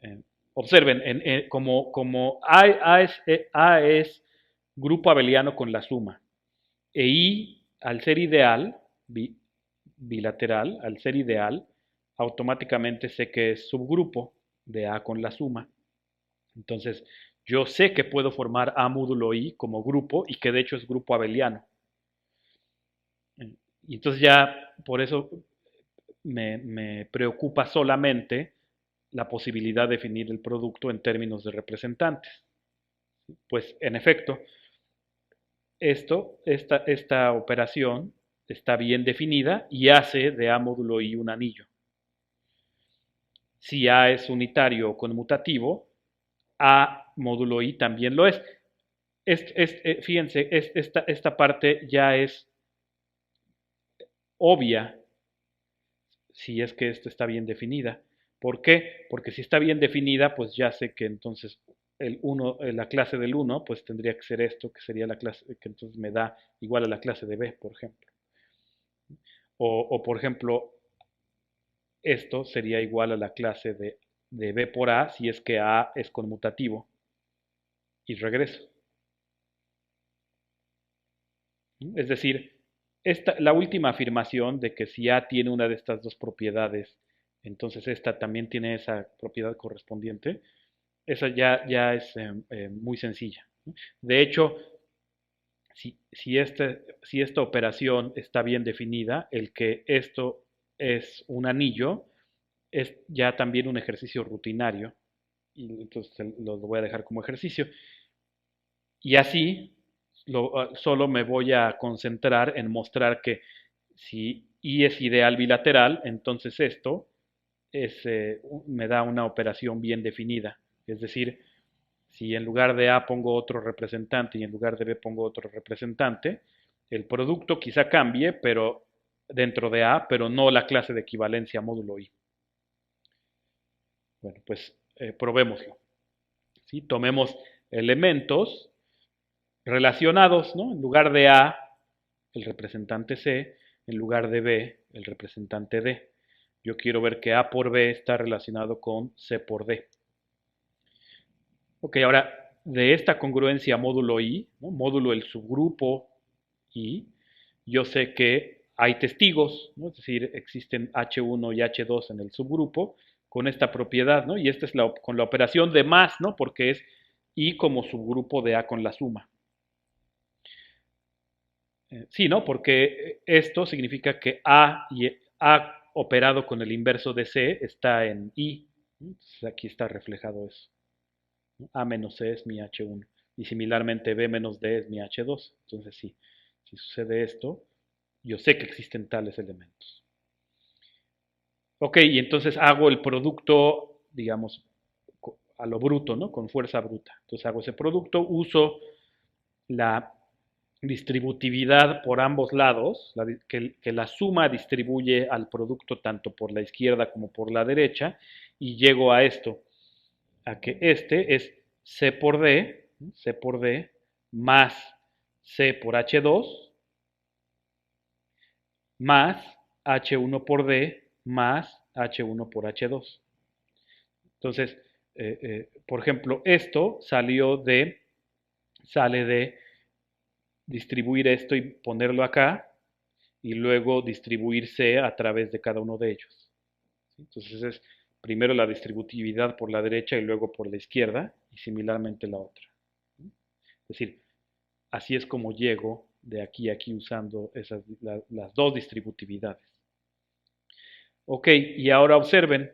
Eh, Observen, como A es grupo abeliano con la suma, e I, al ser ideal, bilateral, al ser ideal, automáticamente sé que es subgrupo de A con la suma. Entonces, yo sé que puedo formar A módulo I como grupo y que de hecho es grupo abeliano. Y entonces ya por eso me preocupa solamente la posibilidad de definir el producto en términos de representantes. Pues en efecto, esta operación está bien definida y hace de A módulo I un anillo. Si A es unitario o conmutativo, A módulo I también lo es. Fíjense, esta parte ya es obvia si es que esto está bien definida. ¿Por qué? Porque si está bien definida, pues ya sé que entonces la clase del 1, pues tendría que ser esto, que sería la clase que entonces me da igual a la clase de B, por ejemplo. O por ejemplo, esto sería igual a la clase de B por A si es que A es conmutativo. Y regreso. Es decir, la última afirmación de que si A tiene una de estas dos propiedades, entonces esta también tiene esa propiedad correspondiente, esa ya es muy sencilla. De hecho, si esta operación está bien definida, el que esto es un anillo, es ya también un ejercicio rutinario, y entonces lo voy a dejar como ejercicio. Y así solo me voy a concentrar en mostrar que si I es ideal bilateral, entonces esto me da una operación bien definida. Es decir, si en lugar de A pongo otro representante y en lugar de B pongo otro representante, el producto quizá cambie, pero dentro de A, pero no la clase de equivalencia módulo I. Bueno, pues probémoslo. ¿Sí? Tomemos elementos relacionados, ¿no? En lugar de A, el representante C, en lugar de B, el representante D. Yo quiero ver que A por B está relacionado con C por D. Ok, ahora, de esta congruencia módulo I, ¿no? Módulo el subgrupo I, yo sé que hay testigos, ¿no? Es decir, existen H1 y H2 en el subgrupo con esta propiedad, ¿no? Y esta es con la operación de más, ¿no? Porque es I como subgrupo de A con la suma. Sí, ¿no? Porque esto significa que A operado con el inverso de C está en I. Entonces aquí está reflejado eso. A menos C es mi H1. Y similarmente B menos D es mi H2. Entonces sí, si sucede esto, yo sé que existen tales elementos. Ok, y entonces hago el producto, digamos, a lo bruto, ¿no? Con fuerza bruta. Entonces hago ese producto, uso la distributividad por ambos lados, que la suma distribuye al producto tanto por la izquierda como por la derecha, y llego a esto, a que este es C por D, más C por H2, más H1 por D, más H1 por H2. Entonces, por ejemplo, esto sale de distribuir esto y ponerlo acá, y luego distribuirse a través de cada uno de ellos. Entonces es primero la distributividad por la derecha y luego por la izquierda, y similarmente la otra. Es decir, así es como llego de aquí a aquí usando las dos distributividades. Ok, y ahora observen,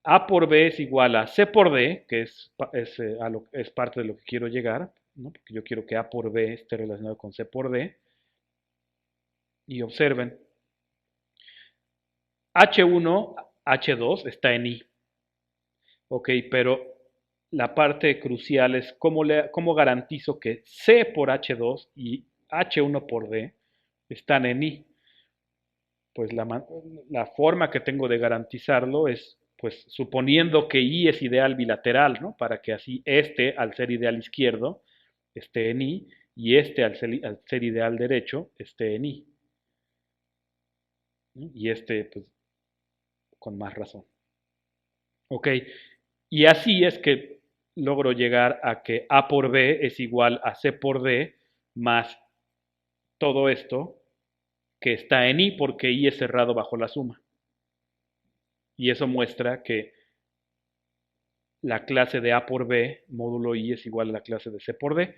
A por B es igual a C por D, que es parte de lo que quiero llegar, ¿no? Porque yo quiero que A por B esté relacionado con C por D. Y observen, H1, H2 está en I. Ok, pero la parte crucial es cómo garantizo que C por H2 y H1 por D están en I. Pues la forma que tengo de garantizarlo es, pues, suponiendo que I es ideal bilateral, ¿no? Para que así este, al ser ideal izquierdo, esté en I, y este, al ser ideal derecho, esté en I. ¿No? Y este, pues, con más razón. Ok, y así es que logro llegar a que A por B es igual a C por D más todo esto que está en I porque I es cerrado bajo la suma. Y eso muestra que la clase de A por B módulo I es igual a la clase de C por D.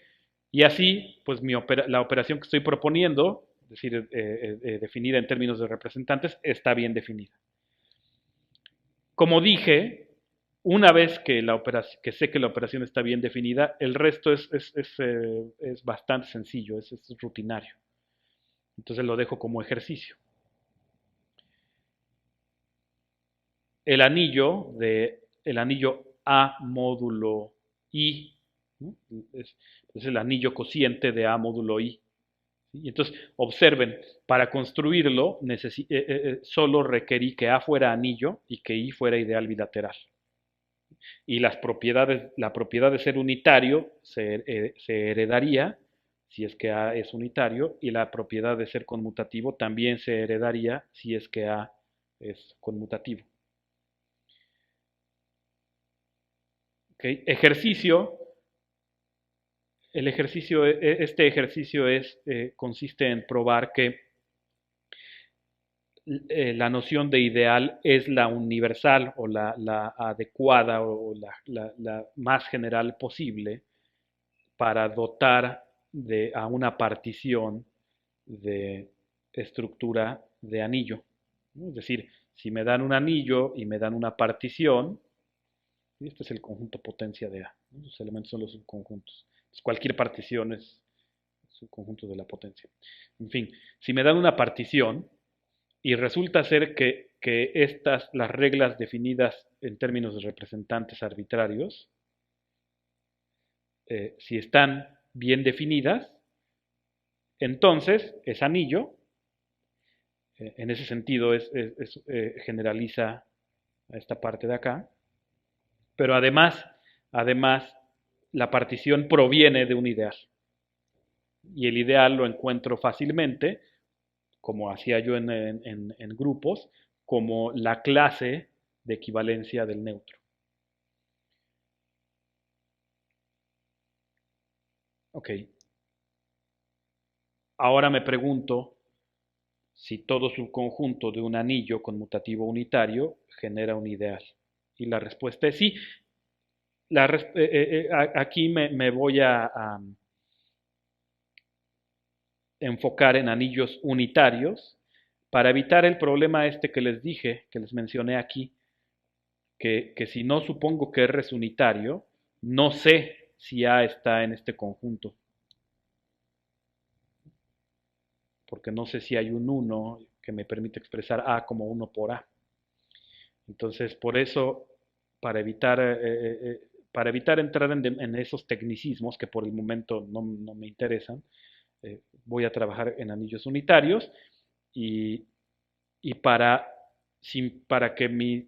Y así, pues la operación que estoy proponiendo, es decir, definida en términos de representantes, está bien definida. Como dije, una vez que, que sé que la operación está bien definida, el resto es bastante sencillo, es rutinario. Entonces lo dejo como ejercicio. El anillo A módulo I, ¿no? Es el anillo cociente de A módulo I. ¿Sí? Y entonces, observen, para construirlo solo requerí que A fuera anillo y que I fuera ideal bilateral. Y la propiedad de ser unitario se heredaría si es que A es unitario, y la propiedad de ser conmutativo también se heredaría si es que A es conmutativo. ¿Okay? Este ejercicio consiste en probar que la noción de ideal es la universal o la adecuada o la más general posible para dotar a una partición de estructura de anillo, ¿no? Es decir, si me dan un anillo y me dan una partición, este es el conjunto potencia de A, ¿no? Los elementos son los subconjuntos. Entonces, cualquier partición es subconjunto de la potencia. En fin, si me dan una partición y resulta ser que las reglas definidas en términos de representantes arbitrarios, si están bien definidas, entonces es anillo. En ese sentido generaliza a esta parte de acá. Pero además, la partición proviene de un ideal. Y el ideal lo encuentro fácilmente, como hacía yo en grupos, como la clase de equivalencia del neutro. Ok. Ahora me pregunto si todo subconjunto de un anillo conmutativo unitario genera un ideal. Y la respuesta es sí. Aquí me voy a enfocar en anillos unitarios para evitar el problema este que les dije, que les mencioné aquí, que si no supongo que R es unitario, no sé si A está en este conjunto, porque no sé si hay un 1 que me permite expresar A como 1 por A. Entonces, por eso, para evitar, para evitar entrar en esos tecnicismos que por el momento no me interesan, voy a trabajar en anillos unitarios y, y para que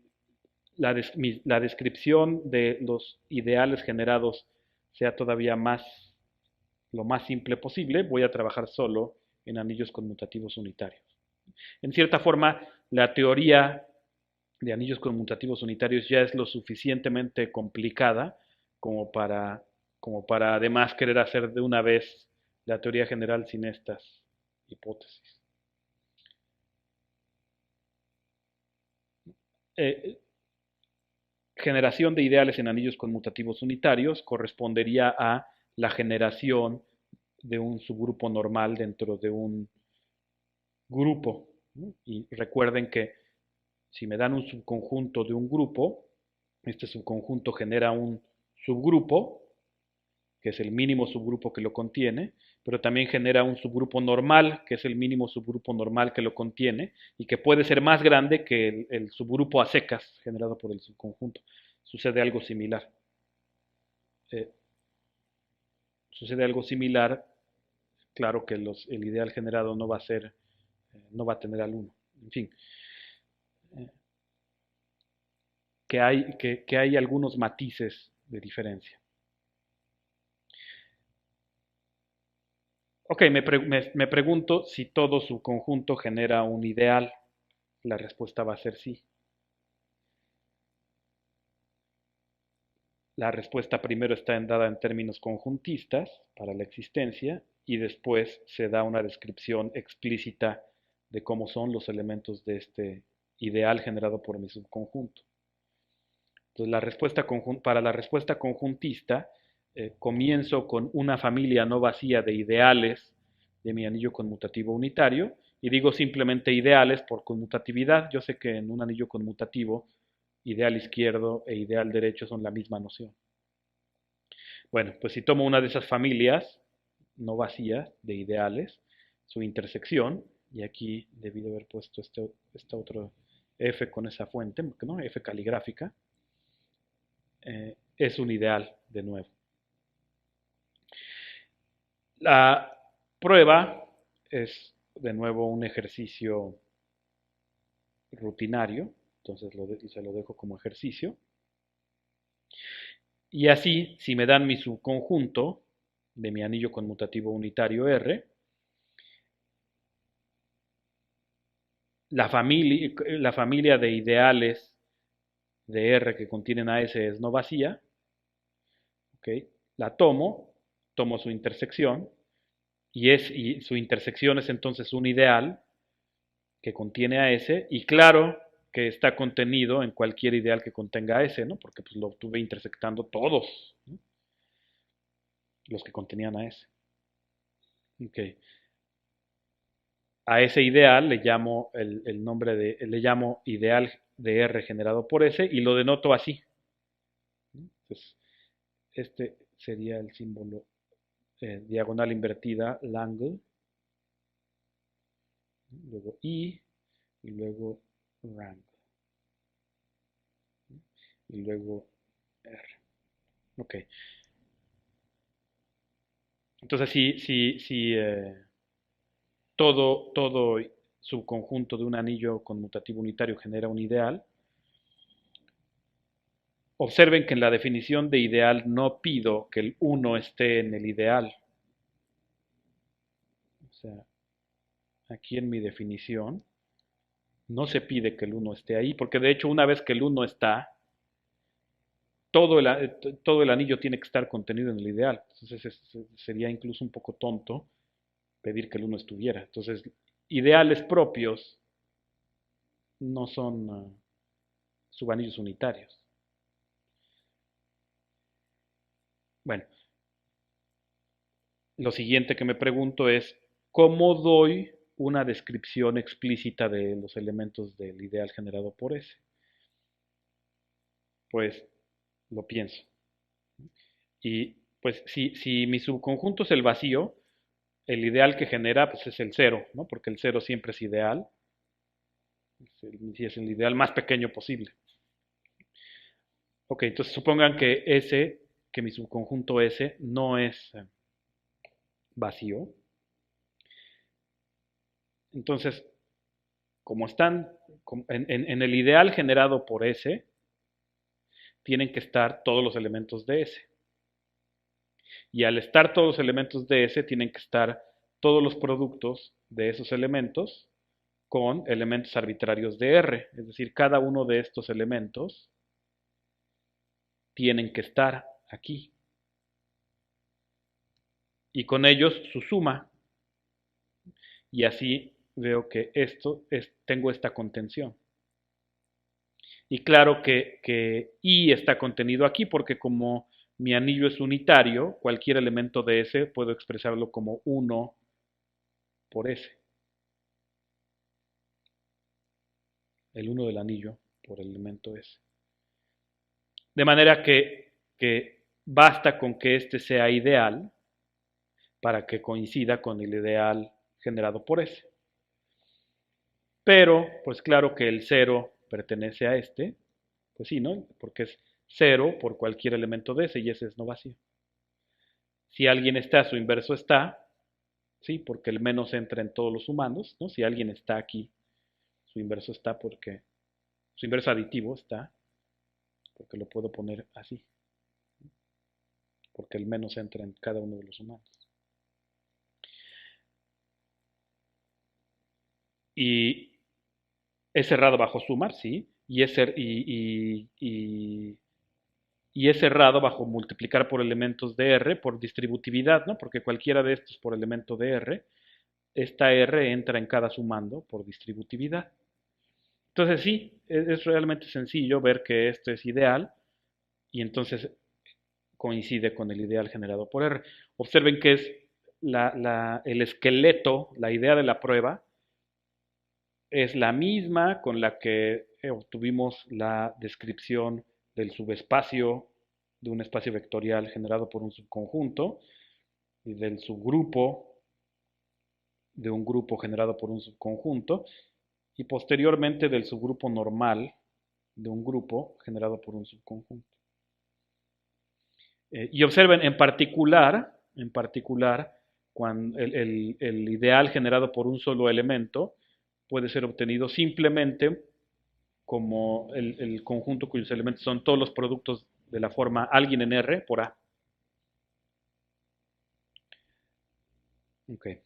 la descripción de los ideales generados sea todavía lo más simple posible, voy a trabajar solo en anillos conmutativos unitarios. En cierta forma, la teoría de anillos conmutativos unitarios ya es lo suficientemente complicada como para además querer hacer de una vez la teoría general sin estas hipótesis. Eh, Generación de ideales en anillos conmutativos unitarios correspondería a la generación de un subgrupo normal dentro de un grupo, ¿no? Y recuerden que si me dan un subconjunto de un grupo, este subconjunto genera un subgrupo, que es el mínimo subgrupo que lo contiene, pero también genera un subgrupo normal, que es el mínimo subgrupo normal que lo contiene, y que puede ser más grande que el subgrupo a secas generado por el subconjunto. Sucede algo similar. Eh, Sucede algo similar, claro que el ideal generado no va a ser, no va a tener al 1. En fin, eh, que hay algunos matices de diferencia. Ok, me pregunto si todo su conjunto genera un ideal. La respuesta va a ser sí. La respuesta primero está dada en términos conjuntistas para la existencia y después se da una descripción explícita de cómo son los elementos de este ideal generado por mi subconjunto. Entonces, para la respuesta conjuntista, comienzo con una familia no vacía de ideales de mi anillo conmutativo unitario y digo simplemente ideales por conmutatividad. Yo sé que en un anillo conmutativo, ideal izquierdo e ideal derecho son la misma noción. Bueno, pues si tomo una de esas familias no vacías de ideales, su intersección, y aquí debí de haber puesto esta otro F con esa fuente, ¿no? F caligráfica, es un ideal de nuevo. La prueba es de nuevo un ejercicio rutinario, entonces se lo dejo como ejercicio. Y así, si me dan mi subconjunto de mi anillo conmutativo unitario R, la familia de ideales de R que contienen a S es no vacía, ¿okay? La tomo su intersección, y su intersección es entonces un ideal que contiene a S, y claro que está contenido en cualquier ideal que contenga a S, ¿no? Porque pues, lo estuve intersectando todos, ¿no? los que contenían a S. Okay. A ese ideal le llamo el nombre le llamo ideal de R generado por S y lo denoto así. Entonces, este sería el símbolo diagonal invertida, Langle, luego I y luego rank y luego R. Ok. Entonces, si todo subconjunto de un anillo conmutativo unitario genera un ideal, observen que en la definición de ideal no pido que el 1 esté en el ideal. O sea, aquí en mi definición no se pide que el 1 esté ahí, porque de hecho una vez que el 1 está, todo el anillo tiene que estar contenido en el ideal. Entonces sería incluso un poco tonto pedir que el 1 estuviera. Entonces, ideales propios no son subanillos unitarios. Bueno, lo siguiente que me pregunto es, ¿cómo doy una descripción explícita de los elementos del ideal generado por S? Pues lo pienso. Y pues si mi subconjunto es el vacío, el ideal que genera pues, es el cero, ¿no? Porque el cero siempre es ideal. Si es el ideal más pequeño posible. Ok, entonces supongan que S, que mi subconjunto S no es vacío. Entonces, como están en el ideal generado por S, tienen que estar todos los elementos de S. Y al estar todos los elementos de S, tienen que estar todos los productos de esos elementos con elementos arbitrarios de R. Es decir, cada uno de estos elementos tienen que estar aquí. Y con ellos su suma. Y así veo que tengo esta contención. Y claro que I está contenido aquí porque como mi anillo es unitario, cualquier elemento de S puedo expresarlo como 1 por S. El 1 del anillo por el elemento S. De manera que basta con que este sea ideal para que coincida con el ideal generado por S. Pero, pues claro que el 0 pertenece a este, pues sí, ¿no? Porque es 0 por cualquier elemento de S y ese es no vacío. Si alguien está, su inverso está, ¿sí? Porque el menos entra en todos los sumandos, ¿no? Si alguien está aquí, su inverso está porque, su inverso aditivo está, porque lo puedo poner así, porque el menos entra en cada uno de los sumandos. Y es cerrado bajo sumar, sí, y es cerrado bajo multiplicar por elementos de R por distributividad, ¿no? Porque cualquiera de estos por elemento de R, esta R entra en cada sumando por distributividad. Entonces sí, es realmente sencillo ver que esto es ideal y entonces coincide con el ideal generado por R. Observen que es el esqueleto, la idea de la prueba, es la misma con la que obtuvimos la descripción del subespacio de un espacio vectorial generado por un subconjunto y del subgrupo de un grupo generado por un subconjunto y posteriormente del subgrupo normal de un grupo generado por un subconjunto. Y observen en particular, cuando el ideal generado por un solo elemento puede ser obtenido simplemente como el conjunto cuyos elementos son todos los productos de la forma alguien en R por A. Okay.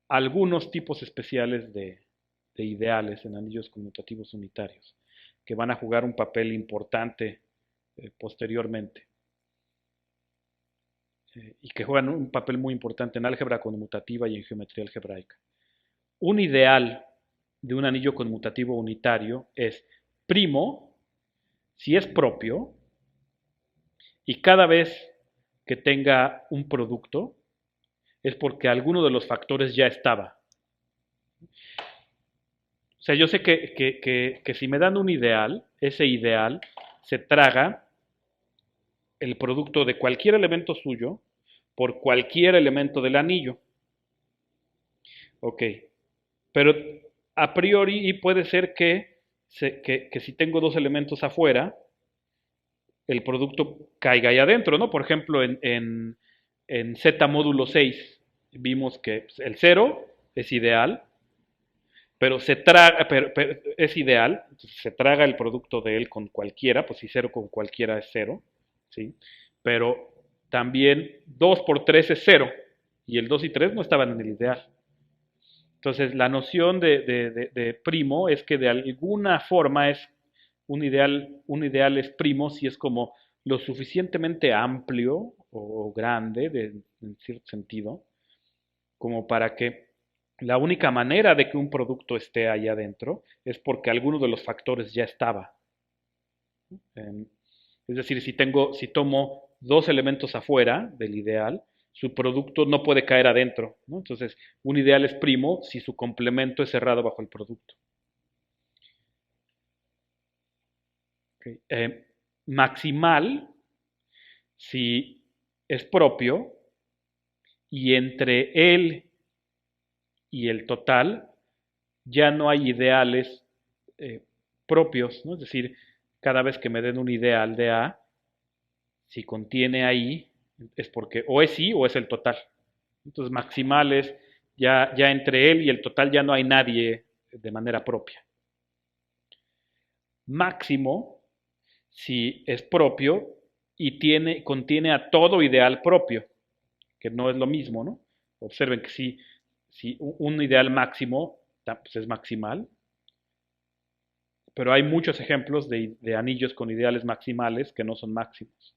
Algunos tipos especiales de ideales en anillos conmutativos unitarios que van a jugar un papel importante posteriormente y que juegan un papel muy importante en álgebra conmutativa y en geometría algebraica. Un ideal de un anillo conmutativo unitario es primo si es propio y cada vez que tenga un producto es porque alguno de los factores ya estaba. O sea, yo sé que si me dan un ideal, ese ideal se traga el producto de cualquier elemento suyo por cualquier elemento del anillo. Ok, pero a priori puede ser que si tengo dos elementos afuera, el producto caiga ahí adentro, ¿no? Por ejemplo, en Z módulo 6 vimos que pues, el cero es ideal, pero se traga, pero es ideal, se traga el producto de él con cualquiera, pues si cero con cualquiera es cero, ¿sí? Pero también 2 por 3 es cero, y el 2 y 3 no estaban en el ideal. Entonces, la noción de primo es que de alguna forma es un ideal es primo si es como lo suficientemente amplio o grande, en cierto sentido, como para que la única manera de que un producto esté ahí adentro es porque alguno de los factores ya estaba. Es decir, si tomo dos elementos afuera del ideal, su producto no puede caer adentro, ¿no? Entonces, un ideal es primo si su complemento es cerrado bajo el producto. Okay. Maximal si es propio y entre él y el total ya no hay ideales eh, propios, ¿no? Es decir, cada vez que me den un ideal de A, si contiene ahí, es porque o es I o es el total. Entonces, maximal es ya entre él y el total ya no hay nadie de manera propia. Máximo, si es propio y contiene a todo ideal propio, que no es lo mismo, ¿no? Observen que si un ideal máximo pues es maximal, pero hay muchos ejemplos de anillos con ideales maximales que no son máximos.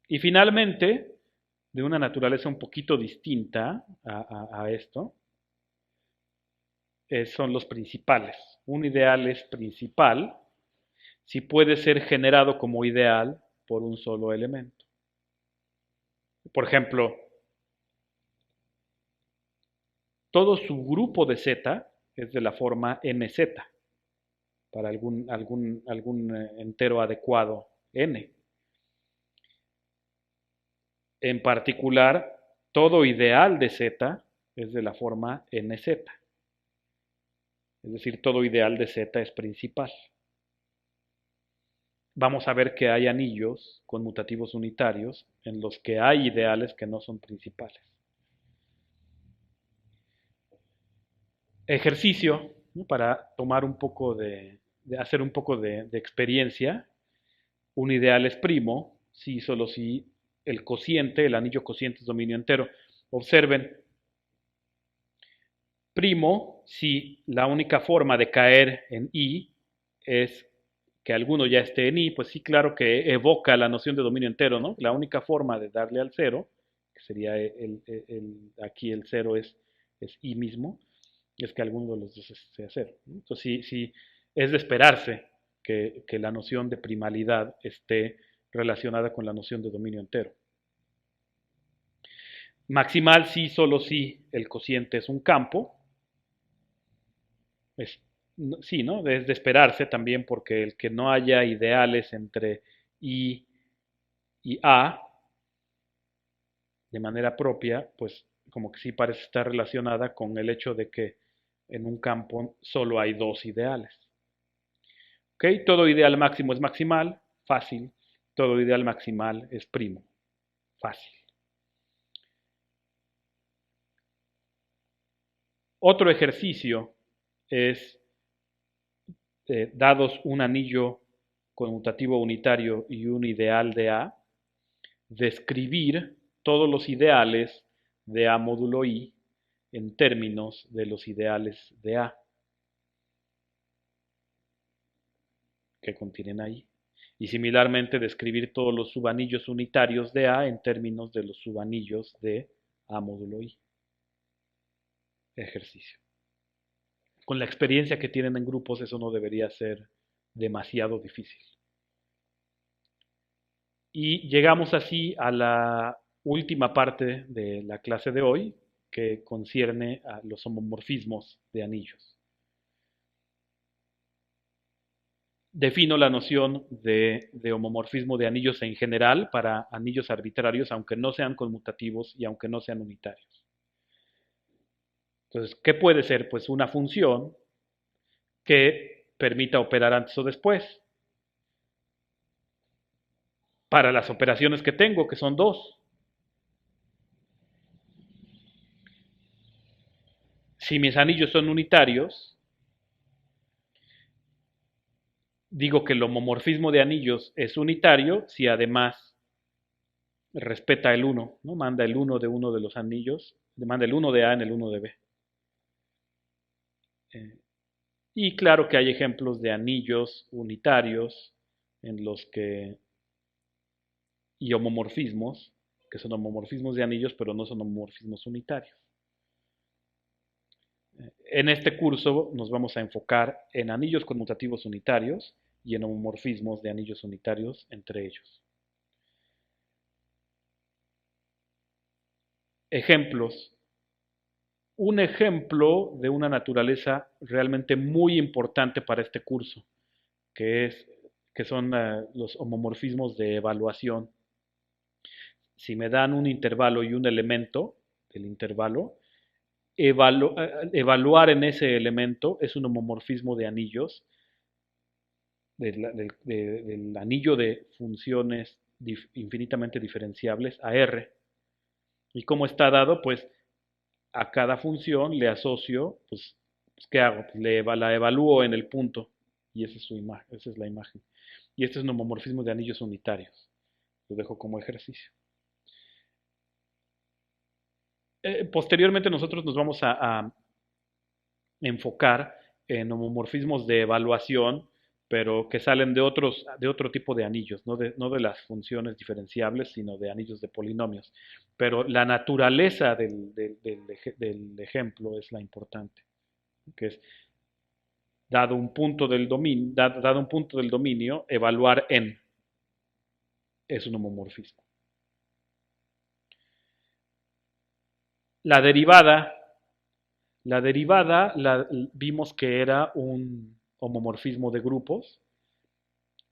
Y finalmente, de una naturaleza un poquito distinta a esto, son los principales. Un ideal es principal si puede ser generado como ideal por un solo elemento. Por ejemplo, todo su grupo de Z es de la forma nz para algún entero adecuado n. En particular, todo ideal de Z es de la forma nz. Es decir, todo ideal de Z es principal. Vamos a ver que hay anillos conmutativos unitarios en los que hay ideales que no son principales. Ejercicio, ¿no? Para tomar un poco hacer un poco de experiencia. Un ideal es primo si solo si el cociente, el anillo cociente es dominio entero. Observen, primo si la única forma de caer en I es que alguno ya esté en I, pues sí, claro que evoca la noción de dominio entero, ¿no? La única forma de darle al cero, que sería aquí el cero es I mismo, es que alguno de los dos sea cero, ¿no? Entonces, sí, es de esperarse que la noción de primalidad esté relacionada con la noción de dominio entero. Maximal sí, solo si el cociente es un campo. Es, sí, ¿no? Es de esperarse también porque el que no haya ideales entre I y A de manera propia, pues como que sí parece estar relacionada con el hecho de que en un campo solo hay dos ideales. ¿Ok? Todo ideal máximo es maximal, fácil. Todo ideal maximal es primo, fácil. Otro ejercicio es, dados un anillo conmutativo unitario y un ideal de A, describir todos los ideales de A módulo I en términos de los ideales de A que contienen ahí. Y similarmente describir todos los subanillos unitarios de A en términos de los subanillos de A módulo I. Ejercicio. con la experiencia que tienen en grupos, eso no debería ser demasiado difícil. Y llegamos así a la última parte de la clase de hoy, que concierne a los homomorfismos de anillos. Defino la noción de homomorfismo de anillos en general para anillos arbitrarios, aunque no sean conmutativos y aunque no sean unitarios. Entonces, ¿qué puede ser? Pues una función que permita operar antes o después. Para las operaciones que tengo, que son dos. Si mis anillos son unitarios, digo que el homomorfismo de anillos es unitario si además respeta el 1, ¿no? Manda el 1 de uno de los anillos, manda el 1 de A en el 1 de B. Y claro que hay ejemplos de anillos unitarios en los que, y homomorfismos, que son homomorfismos de anillos, pero no son homomorfismos unitarios. En este curso nos vamos a enfocar en anillos conmutativos unitarios y en homomorfismos de anillos unitarios entre ellos. Ejemplos. Un ejemplo de una naturaleza realmente muy importante para este curso, que son los homomorfismos de evaluación. Si me dan un intervalo y un elemento del intervalo, evaluar en ese elemento es un homomorfismo de anillos, del anillo de funciones infinitamente diferenciables a R. ¿Y cómo está dado? Pues a cada función le asocio, pues, ¿qué hago? Pues la evalúo en el punto y esa es su imagen, esa es la imagen. Y este es un homomorfismo de anillos unitarios. Lo dejo como ejercicio. Posteriormente nosotros nos vamos a enfocar en homomorfismos de evaluación, pero que salen de otro tipo de anillos, no de las funciones diferenciables, sino de anillos de polinomios. Pero la naturaleza del ejemplo es la importante, que es dado un punto del dominio, evaluar n es un homomorfismo. La derivada vimos que era un homomorfismo de grupos,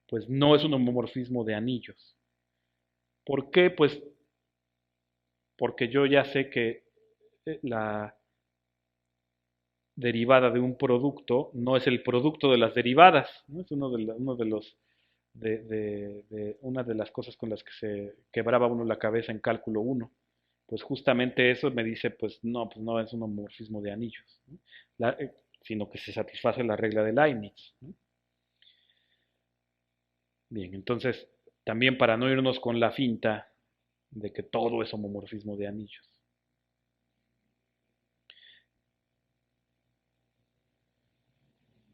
pues no es un homomorfismo de anillos. ¿Por qué? Pues porque yo ya sé que la derivada de un producto no es el producto de las derivadas, ¿no? Es una de las cosas con las que se quebraba uno la cabeza en cálculo 1. Pues justamente eso me dice, pues no es un homomorfismo de anillos, ¿no? Sino que se satisface la regla de Leibniz, ¿no? Bien, entonces, también para no irnos con la finta de que todo es homomorfismo de anillos.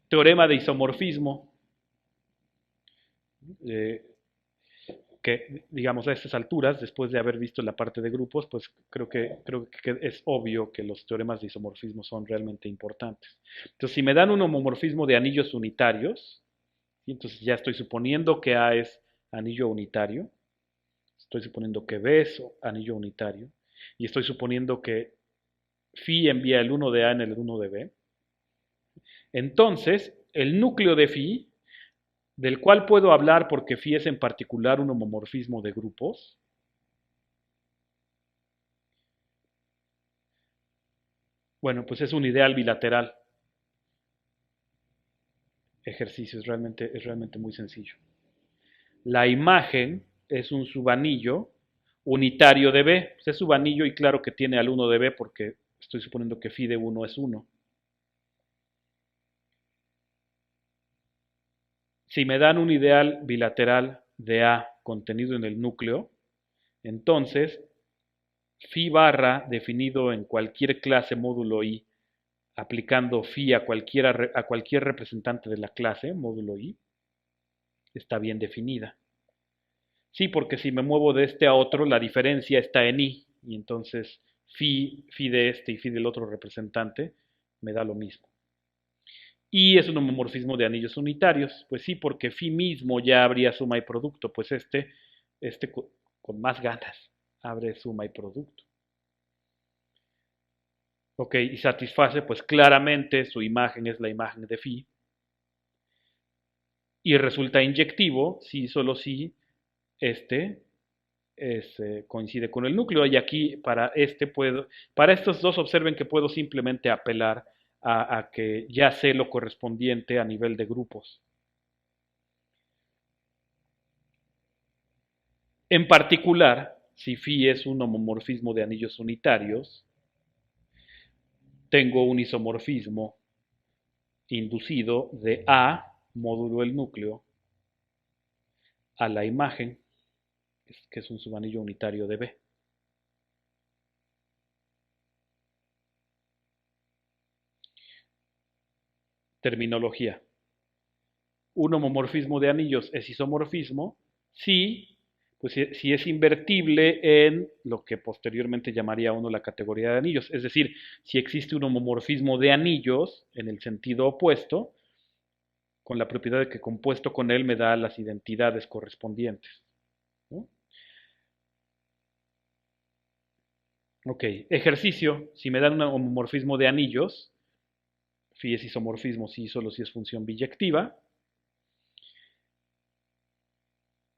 Teorema de isomorfismo, que digamos a estas alturas, después de haber visto la parte de grupos, pues creo que es obvio que los teoremas de isomorfismo son realmente importantes. Entonces, si me dan un homomorfismo de anillos unitarios, entonces ya estoy suponiendo que A es anillo unitario, estoy suponiendo que B es anillo unitario, y estoy suponiendo que phi envía el 1 de A en el 1 de B. Entonces, el núcleo de phi, del cual puedo hablar porque phi es en particular un homomorfismo de grupos, bueno, pues es un ideal bilateral. Ejercicio, es realmente muy sencillo. La imagen es un subanillo unitario de B. Pues es subanillo y claro que tiene al 1 de B porque estoy suponiendo que phi de 1 es 1. Si me dan un ideal bilateral de A contenido en el núcleo, entonces phi barra definido en cualquier clase módulo I, aplicando phi a cualquier representante de la clase módulo I, está bien definida. Sí, porque si me muevo de este a otro, la diferencia está en I, y entonces phi de este y phi del otro representante me da lo mismo. Y es un homomorfismo de anillos unitarios. Pues sí, porque phi mismo ya habría suma y producto. Pues este con más ganas abre suma y producto. Ok, y satisface, pues claramente su imagen es la imagen de phi. Y resulta inyectivo si solo si este coincide con el núcleo. Y aquí para estos dos observen que puedo simplemente apelar a que ya sé lo correspondiente a nivel de grupos. En particular, si phi es un homomorfismo de anillos unitarios, tengo un isomorfismo inducido de A módulo el núcleo a la imagen, que es un subanillo unitario de B. Terminología. Un homomorfismo de anillos es isomorfismo si, pues, si es invertible en lo que posteriormente llamaría uno la categoría de anillos. Es decir, si existe un homomorfismo de anillos en el sentido opuesto, con la propiedad de que compuesto con él me da las identidades correspondientes, ¿no? Ok, ejercicio, si me dan un homomorfismo de anillos, phi es isomorfismo si solo si es función biyectiva.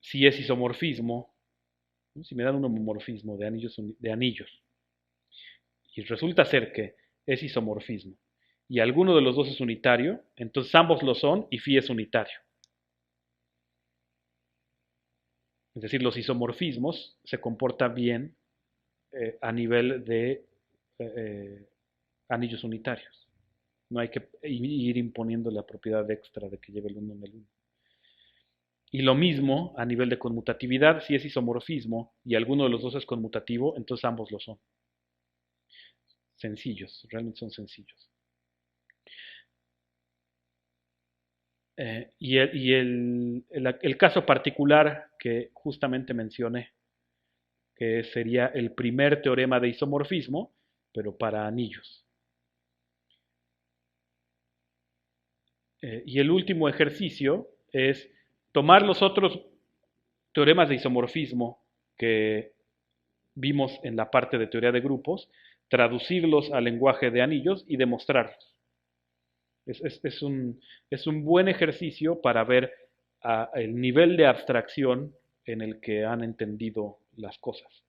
Si es isomorfismo, ¿no? Si me dan un homomorfismo de anillos y resulta ser que es isomorfismo y alguno de los dos es unitario, entonces ambos lo son y phi es unitario. Es decir, los isomorfismos se comportan bien a nivel de eh, anillos unitarios. No hay que ir imponiendo la propiedad extra de que lleve el uno en el uno. Y lo mismo a nivel de conmutatividad, si es isomorfismo y alguno de los dos es conmutativo, entonces ambos lo son. Sencillos, realmente son sencillos. Y el caso particular que justamente mencioné, que sería el primer teorema de isomorfismo, pero para anillos. Y el último ejercicio es tomar los otros teoremas de isomorfismo que vimos en la parte de teoría de grupos, traducirlos al lenguaje de anillos y demostrarlos. Es un buen ejercicio para ver el nivel de abstracción en el que han entendido las cosas.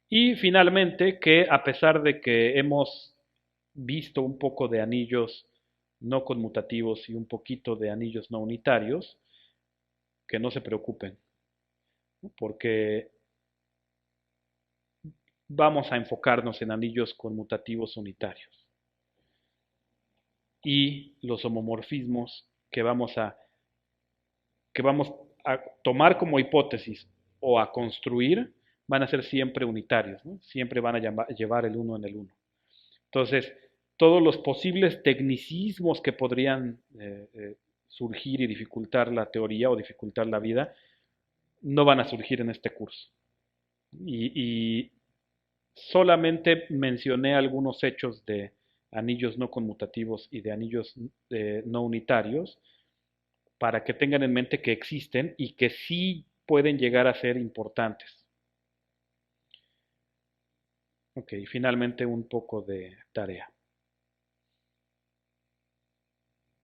Y finalmente, que a pesar de que hemos visto un poco de anillos no conmutativos y un poquito de anillos no unitarios, que no se preocupen, ¿no? Porque vamos a enfocarnos en anillos conmutativos unitarios. Y los homomorfismos que vamos a tomar como hipótesis o a construir van a ser siempre unitarios, ¿no? Siempre van a llevar el uno en el uno. Entonces, todos los posibles tecnicismos que podrían surgir y dificultar la teoría o dificultar la vida, no van a surgir en este curso. Y solamente mencioné algunos hechos de anillos no conmutativos y de anillos no unitarios para que tengan en mente que existen y que sí pueden llegar a ser importantes. Ok, finalmente un poco de tarea.